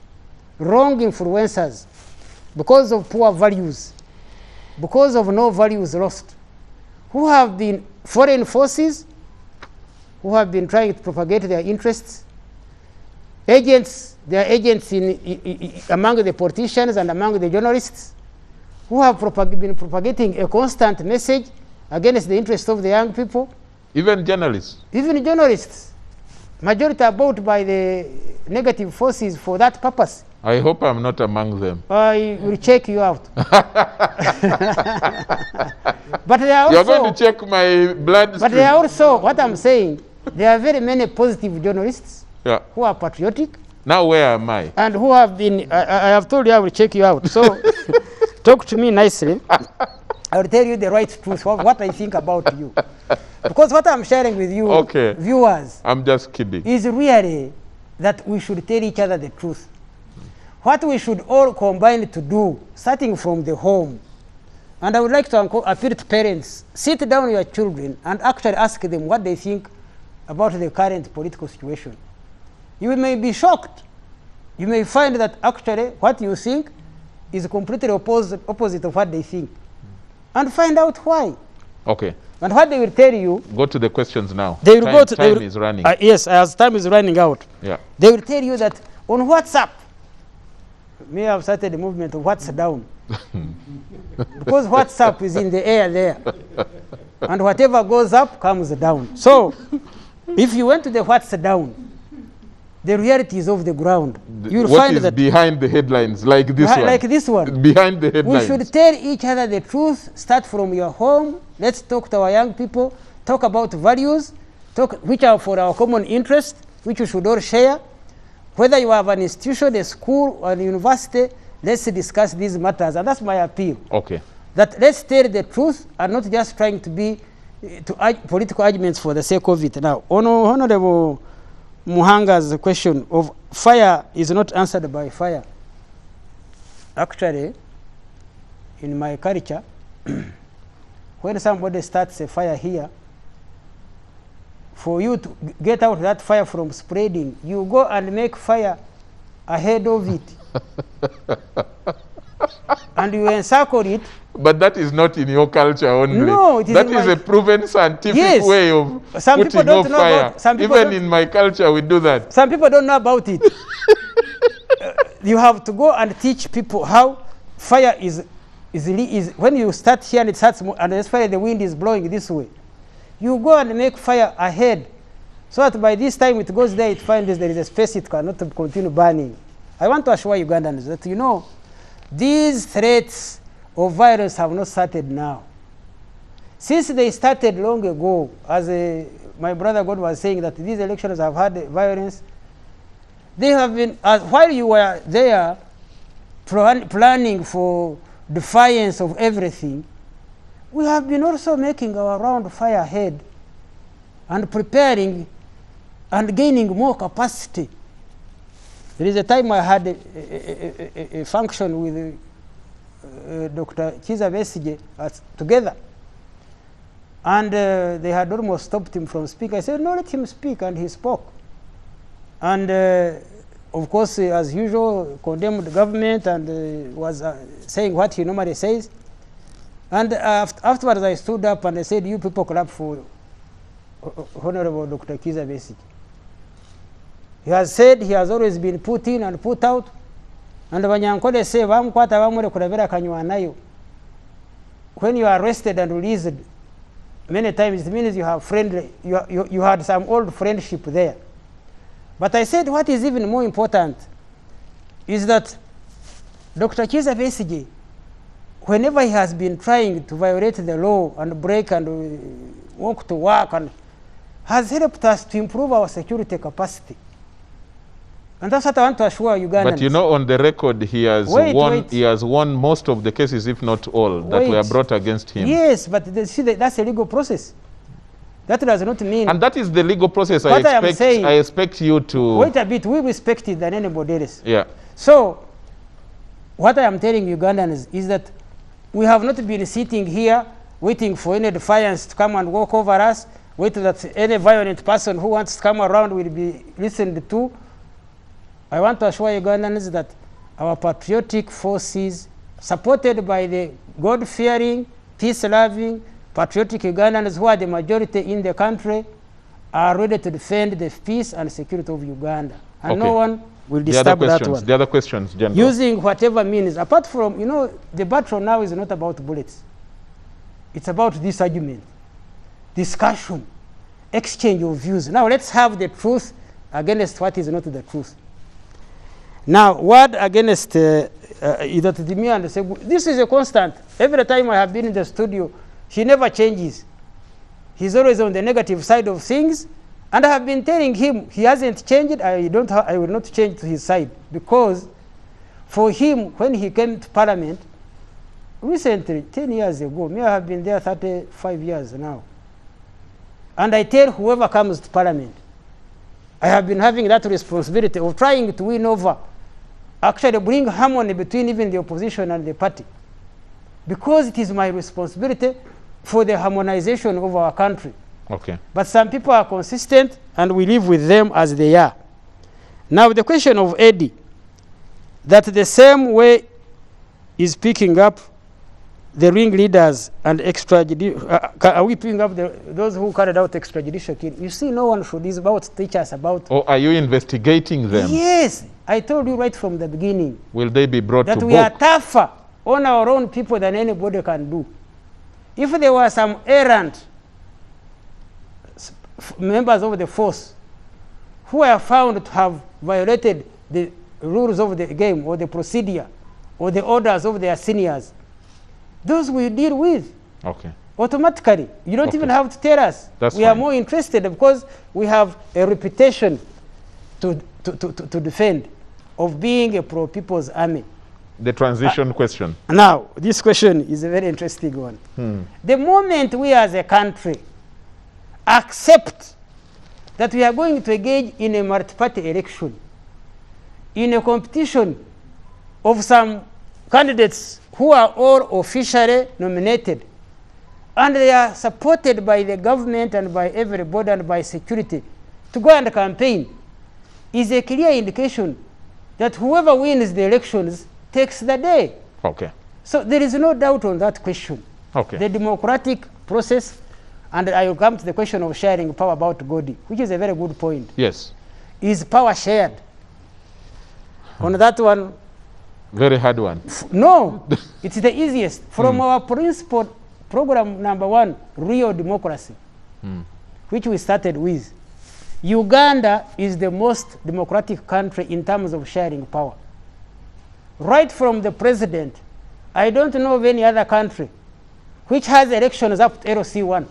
wrong influencers, because of poor values, because of no values lost, who have been foreign forces, who have been trying to propagate their interests, agents, their agents among the politicians and among the journalists, who have been propagating a constant message against the interests of the young people. Even journalists? Even journalists. Majority are bought by the negative forces for that purpose. I hope I'm not among them. I will check you out. But they are also, you're going to check my blood stream. But they are also, what I'm saying, there are very many positive journalists who are patriotic. Now where am I? And who have been, I have told you I will check you out. So talk to me nicely. I will tell you the right truth, what I think about you. Because what I'm sharing with you, viewers, I'm just kidding, is really that we should tell each other the truth. What we should all combine to do, starting from the home. And I would like to appeal to parents, sit down with your children and actually ask them what they think about the current political situation. You may be shocked. You may find that actually what you think is completely opposite of what they think. And find out why. Okay. And what they will tell you. Go to the questions now. They will go to time is running. Yes, as time is running out. Yeah. They will tell you that on WhatsApp, may have started the movement of what's down. Because WhatsApp is in the air there. And whatever goes up comes down. So if you went to the what's down, the realities of the ground, you'll find that behind the headlines, like this one. Like this one. Behind the headlines. We should tell each other the truth. Start from your home. Let's talk to our young people. Talk about values, which are for our common interest, which we should all share. Whether you have an institution, a school, or a university, let's discuss these matters. And that's my appeal. Okay. That let's tell the truth and not just trying to be political arguments for the sake of it. Now, Honorable Muhanga's question of fire is not answered by fire. Actually, in my culture, when somebody starts a fire here, for you to get out that fire from spreading, you go and make fire ahead of it. And you encircle it. But that is not in your culture only. No, it is that is a proven scientific way of putting off fire. Even in my culture, we do that. Some people don't know about it. You have to go and teach people how fire is when you start here and it starts, and this fire, the wind is blowing this way. You go and make fire ahead, so that by this time it goes there, it finds there is a space it cannot continue burning. I want to assure Ugandans that, you know, these threats of violence have not started now. Since they started long ago, as my brother God was saying, that these elections have had violence, they have been, while you were there planning for defiance of everything, we have been also making our round fire ahead and preparing and gaining more capacity. There is a time I had a function with Dr. Kiza Besigye together, and they had almost stopped him from speaking. I said, no, let him speak, and he spoke. And of course, as usual, condemned the government and was saying what he normally says. And afterwards, I stood up and I said, you people clap for Honorable Dr. Kiza Besigye. He has said he has always been put in and put out. And Banyankole say, when you are arrested and released, many times it means you have friendly, you had some old friendship there. But I said what is even more important is that Dr. Kiza Besigye, whenever he has been trying to violate the law and break and walk to work, and has helped us to improve our security capacity. And that's what I want to assure Ugandans. But you know, on the record, he has He has won most of the cases, if not all, that were brought against him. Yes, but see, that's a legal process. That does not mean. And that is the legal process. What I am saying, I expect you to wait a bit. We respect it than anybody else. Yeah. So, what I am telling Ugandans is that we have not been sitting here waiting for any defiance to come and walk over us. Wait that any violent person who wants to come around will be listened to. I want to assure Ugandans that our patriotic forces, supported by the God-fearing, peace-loving, patriotic Ugandans who are the majority in the country, are ready to defend the peace and security of Uganda. And no one will disturb that one. The other questions, General. Using whatever means, apart from, you know, the battle now is not about bullets. It's about this argument, discussion, exchange of views. Now let's have the truth against what is not the truth. Now, word against this is a constant. Every time I have been in the studio, he never changes. He's always on the negative side of things. And I have been telling him he hasn't changed. I will not change to his side. Because for him, when he came to Parliament, recently, 10 years ago, me, I have been there 35 years now. And I tell whoever comes to Parliament, I have been having that responsibility of trying to win over, actually bring harmony between even the opposition and the party. Because it is my responsibility for the harmonization of our country. Okay. But some people are consistent and we live with them as they are. Now the question of Eddie, that the same way is picking up the ringleaders and are we picking up those who carried out extrajudicial killing? You see, no one should is about to teach us about. Or are you investigating them? Yes, I told you right from the beginning. Will they be brought to book? That we are tougher on our own people than anybody can do. If there were some errant members of the force who are found to have violated the rules of the game or the procedure or the orders of their seniors, those we deal with. Okay. Automatically. You don't even have to tell us. That's we are more interested because we have a reputation to defend of being a pro-people's army. The transition question. Now, this question is a very interesting one. The moment we as a country accept that we are going to engage in a multi-party election, in a competition of some candidates who are all officially nominated, and they are supported by the government and by everybody and by security to go and campaign, is a clear indication that whoever wins the elections takes the day. Okay. So there is no doubt on that question. Okay. The democratic process, and I will come to the question of sharing power about Godi, which is a very good point. Yes. Is power shared? On that one, very hard one. No, it's the easiest. From our principle, program number 1, real democracy, which we started with, Uganda is the most democratic country in terms of sharing power. Right from the president, I don't know of any other country which has elections up to LC1.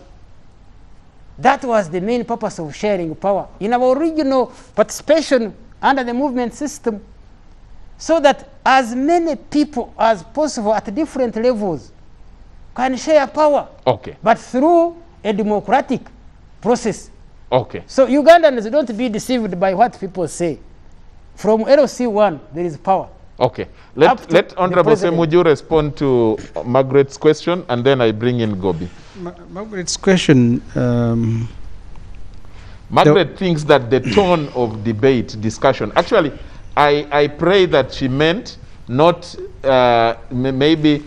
That was the main purpose of sharing power in our original participation under the movement system, so that as many people as possible at different levels can share power, Okay. but through a democratic process. Okay. So Ugandans, don't be deceived by what people say. From LC1, there is power. Okay. Up to Let the Honorable president. Ssemujju respond to Margaret's question, and then I bring in Gobi. Margaret's question, Margaret thinks that the tone of debate, discussion, actually, I pray that she meant not, maybe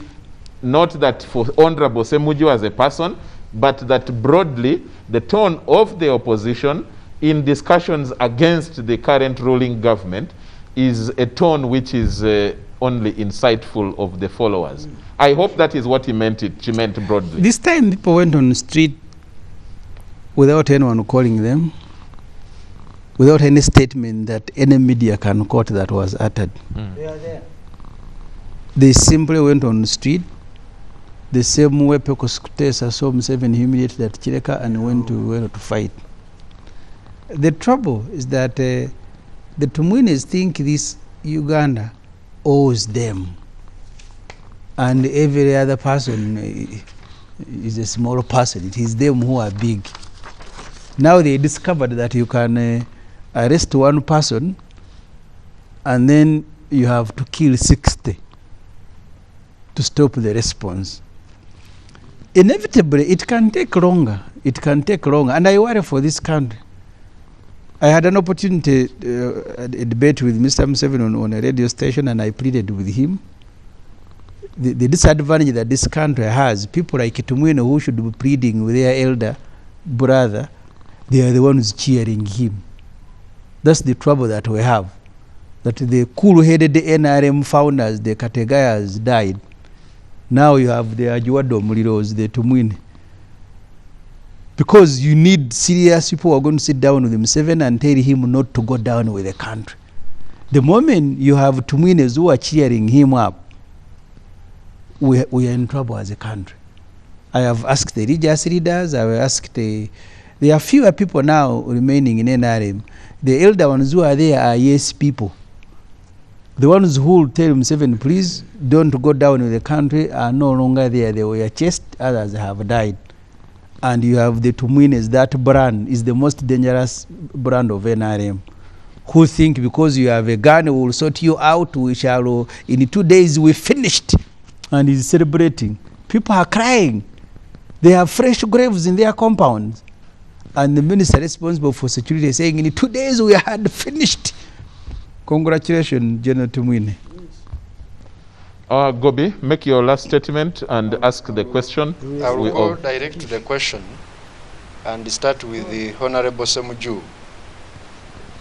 not that for Honorable Ssemujju as a person, but that broadly the tone of the opposition in discussions against the current ruling government is a tone which is only insightful of the followers. I hope that is what she meant broadly. this time people went on the street without anyone calling them, without any statement that any media can quote that was uttered. They are there. They simply went on the street, the same way Pekosukutesa saw Museveni humiliate that Chileka and went to fight. The trouble is that the Tumwines think this Uganda owes them, and every other person is a small person. It is them who are big. Now they discovered that you can arrest one person and then you have to kill 60 to stop the response. Inevitably, it can take longer. It can take longer. And I worry for this country. I had an opportunity, a debate with Mr. Museveni on a radio station, and I pleaded with him. The disadvantage that this country has, people like Tumwine who should be pleading with their elder brother, they are the ones cheering him. That's the trouble that we have. That the cool-headed NRM founders, the Kategayas, died. Now you have the Ajuado Muliros, the Tumwine. Because you need serious people who are going to sit down with Museveni and tell him not to go down with the country. The moment you have Tumwines who are cheering him up, we are in trouble as a country. I have asked the religious leaders, I have asked there are fewer people now remaining in NRM. The elder ones who are there are yes people. The ones who will tell Museveni, please don't go down with the country, are no longer there. They were chased, others have died. And you have the Tumwines, that brand is the most dangerous brand of NRM, who think because you have a gun, we will sort you out, we shall, in 2 days we finished, and is celebrating. People are crying. They have fresh graves in their compounds. And the minister responsible for security is saying in 2 days we had finished. Congratulations, General Tumwine. Gobi, make your last statement and ask the question. I will go direct to the question and start with the Honorable Ssemujju.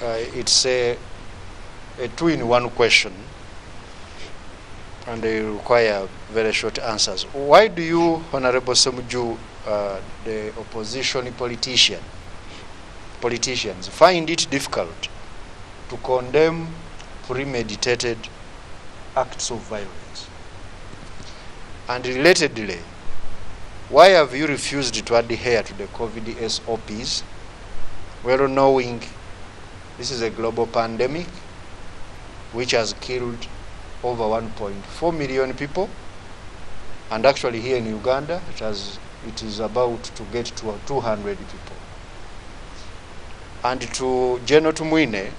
It's a two-in-one question, and they require very short answers. Why do you, Honorable Ssemujju, the opposition politicians, find it difficult to condemn premeditated acts of violence? And relatedly, why have you refused to adhere to the COVID SOPs, well knowing this is a global pandemic which has killed over 1.4 million people, and actually here in Uganda it is about to get to 200 people. And to General Tumwine,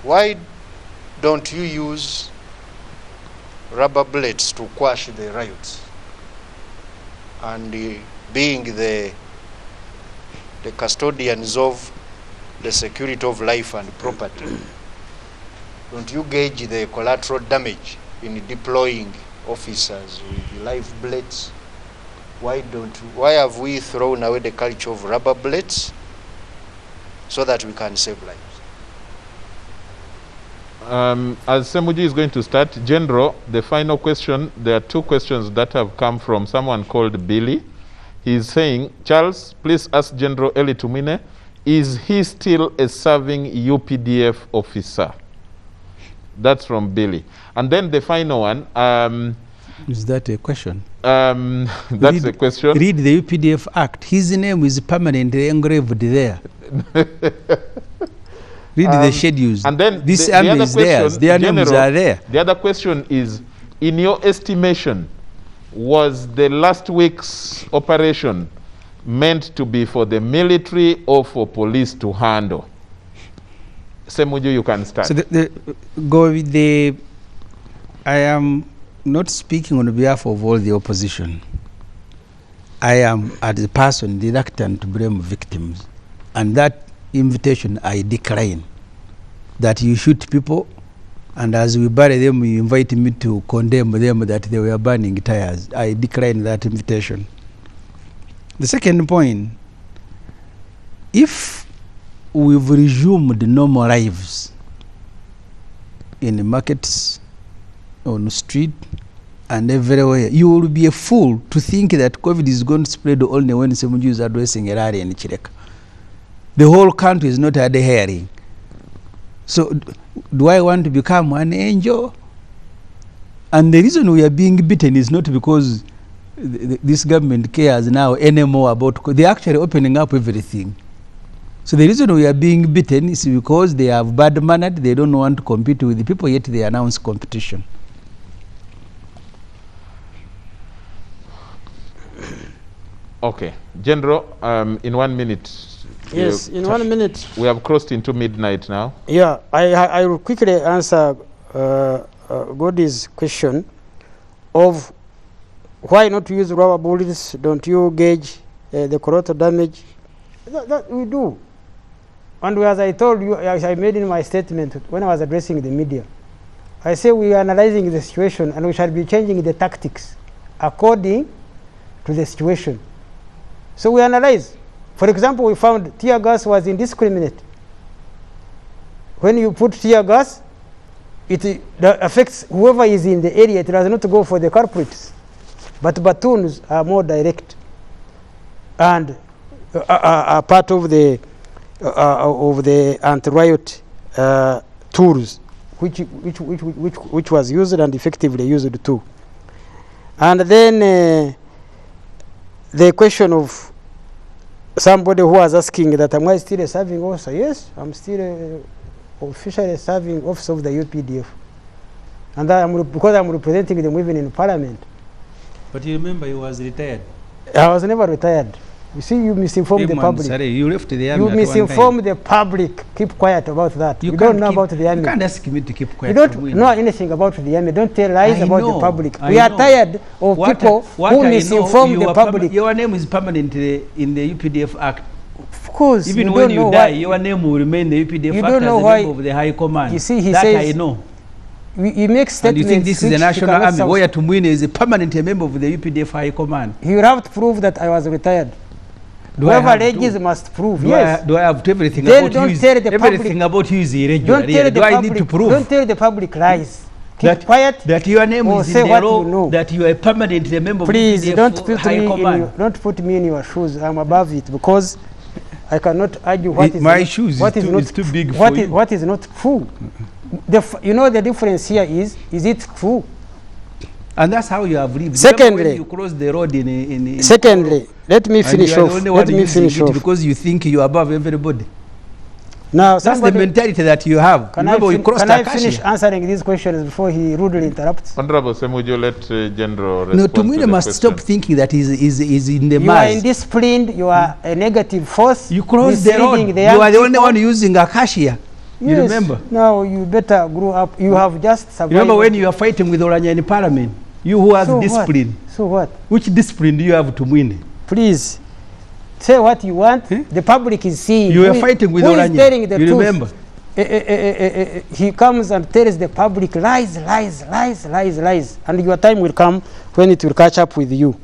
why don't you use rubber bullets to quash the riots? And being the custodians of the security of life and property, don't you gauge the collateral damage in deploying officers with live bullets? Why have we thrown away the culture of rubber bullets so that we can save lives? As Ssemujju is going to start, General, the final question, there are two questions that have come from someone called Billy. He's saying, Charles, please ask General Elly Tumwine, is he still a serving UPDF officer? That's from Billy. And then the final one. Is that a question? That's a question. Read the UPDF Act. His name is permanently engraved there. Read the schedules. And then this the army other is theirs. question, Their names General, are there. The other question is, in your estimation, was the last week's operation meant to be for the military or for police to handle? Ssemujju, you can start. So go with the. I am not speaking on behalf of all the opposition. I am, as a person, reluctant to blame victims, and that invitation I decline. That you shoot people, and as we bury them, you invite me to condemn them that they were burning tires. I decline that invitation. The second point, if we've resumed normal lives in the markets, on the street, and everywhere, you will be a fool to think that COVID is going to spread only when Ssemujju is addressing a rally in Chireka. The whole country is not adhering. So do I want to become an angel? And the reason we are being beaten is not because this government cares now anymore about, they're actually opening up everything. So the reason we are being beaten is because they have bad mannered, they don't want to compete with the people, yet they announce competition. Okay, General, in 1 minute. Yes, in 1 minute. We have crossed into midnight now. Yeah, I will quickly answer Godi's question of why not use rubber bullets? Don't you gauge the collateral damage? That we do. And as I told you, as I made in my statement when I was addressing the media, I say we are analyzing the situation and we shall be changing the tactics according to the situation. So we analyze. For example, we found tear gas was indiscriminate. When you put tear gas, it affects whoever is in the area. It does not go for the culprits. But batons are more direct and are part of the anti-riot tools, which was used and effectively used too. And then the question of somebody who was asking that, am I still a serving officer? Yes, I'm still officially serving officer of the UPDF. And because I'm representing them even in parliament. But you remember you was retired. I was never retired. You see, you misinformed the public. Sorry, you left the army. You misinformed the public. Keep quiet about that. You don't know about the army. You can't ask me to keep quiet. You don't know anything about the army. Don't tell lies about the public. We are tired of people who misinform the public. Your name is permanent in the UPDF Act. Of course. Even when you die, your name will remain the UPDF Act as a member of the High Command. You see, he that says, I know. He makes statements. And you think this is the National Army, where Tumwine is a permanent member of the UPDF High Command? He will have to prove that I was retired. Whoever alleges must prove. Yes. Do I have to everything then about don't you? Tell the Everything public, about you is irregular. Don't tell the do public, I need to prove? Don't tell the public lies. Keep quiet. That your name is in the law. You know. That you are a permanent member. Please of don't High Command. Don't put me in your shoes. I'm above it because I cannot argue what is my not, shoes what is is too, not is too big what for is, you. What is not true? You know the difference here is it true? And that's how you have lived. Secondly, when you cross the road in secondly, let me finish off. Let me finish off. Because you think you are above everybody. Now, that's the mentality that you have. Can I finish answering these questions before he rudely interrupts? Honorable Ssemujju, let General respond. No, Tumwine must stop thinking that he's in the mass. You are indisciplined. You are a negative force. You cross the road. You are the only one using a cashier. Yes. You remember? Now you better grow up. You have just survived. Remember when you are fighting with Oranya in Parliament? You who has discipline. So what? Which discipline do you have to win? Please, say what you want. The public is seeing. You were fighting with Oranya. Telling the you truth. Remember? He comes and tells the public lies, lies, lies, lies, lies. And your time will come when it will catch up with you.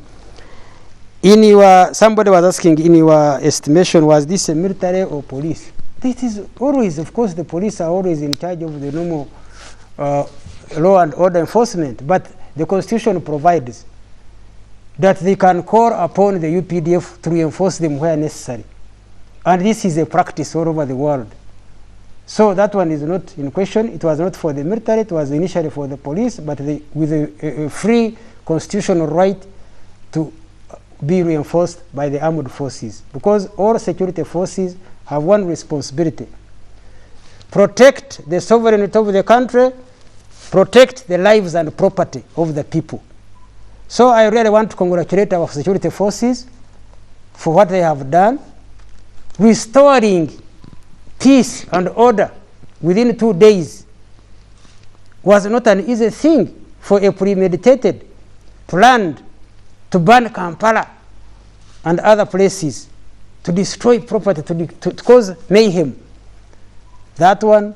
Somebody was asking, in your estimation, was this a military or police? This is always, of course, the police are always in charge of the normal law and order enforcement, but the Constitution provides that they can call upon the UPDF to enforce them where necessary. And this is a practice all over the world. So that one is not in question. It was not for the military, it was initially for the police, but with a free constitutional right to be reinforced by the armed forces, because all security forces have one responsibility: protect the sovereignty of the country, protect the lives and property of the people. So I really want to congratulate our security forces for what they have done. Restoring peace and order within 2 days was not an easy thing for a premeditated, planned to burn Kampala and other places, to destroy property, to cause mayhem. That one,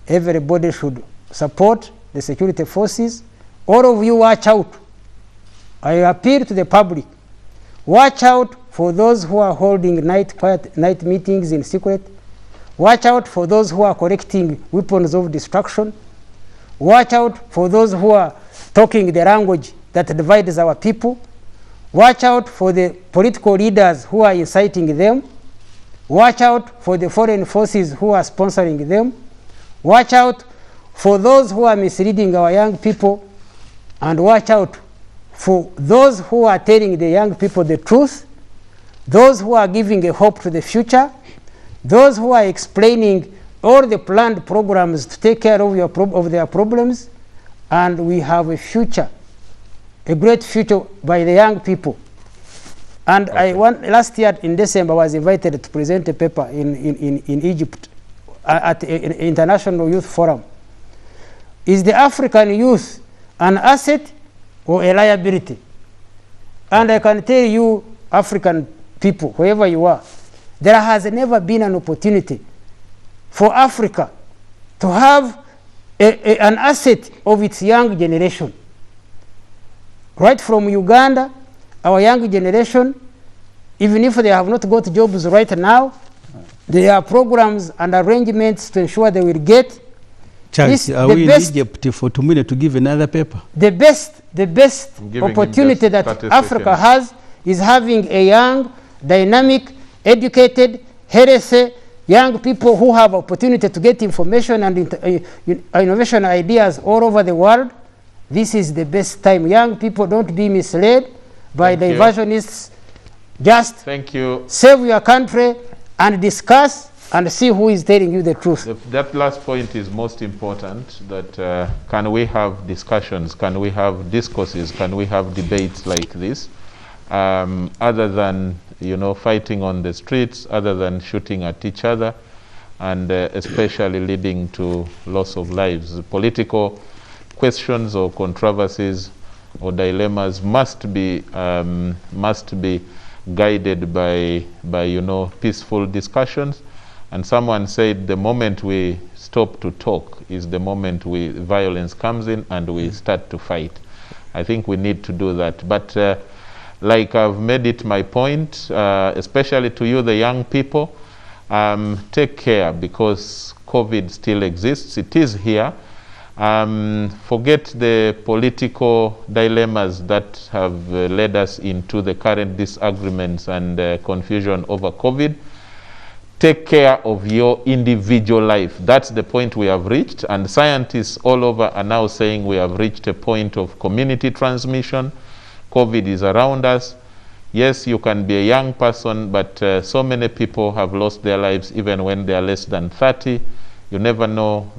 everybody should support the security forces. All of you watch out. I appeal to the public. Watch out for those who are holding night meetings in secret. Watch out for those who are collecting weapons of destruction. Watch out for those who are talking the language that divides our people. Watch out for the political leaders who are inciting them. Watch out for the foreign forces who are sponsoring them. Watch out for those who are misleading our young people. And watch out for those who are telling the young people the truth, those who are giving a hope to the future, those who are explaining all the planned programs to take care of their problems. And we have a future, a great future by the young people. And okay. Last year in December, I was invited to present a paper in Egypt at the International Youth Forum. Is the African youth an asset or a liability? And I can tell you, African people, wherever you are, there has never been an opportunity for Africa to have an asset of its young generation. Right from Uganda, our young generation, even if they have not got jobs right now, there are programs and arrangements to ensure they will get. Charles, are we in Egypt for 2 minutes to give another paper? The best opportunity that Africa has is having a young, dynamic, educated, healthy young people who have opportunity to get information and innovation ideas all over the world. This is the best time. Young people, don't be misled by diversionists. Just save your country and discuss and see who is telling you the truth. That last point is most important, that can we have discussions, can we have discourses, can we have debates like this, other than fighting on the streets, other than shooting at each other, and especially leading to loss of lives. Political questions or controversies or dilemmas must be guided by peaceful discussions. And someone said the moment we stop to talk is the moment violence comes in and we start to fight. I think we need to do that. But like I've made it my point, especially to you, the young people, take care, because COVID still exists. It is here. Forget the political dilemmas that have led us into the current disagreements and confusion over COVID. Take care of your individual life. That's the point we have reached, and scientists all over are now saying we have reached a point of community transmission. COVID is around us. Yes, you can be a young person, but so many people have lost their lives even when they are less than 30. You never know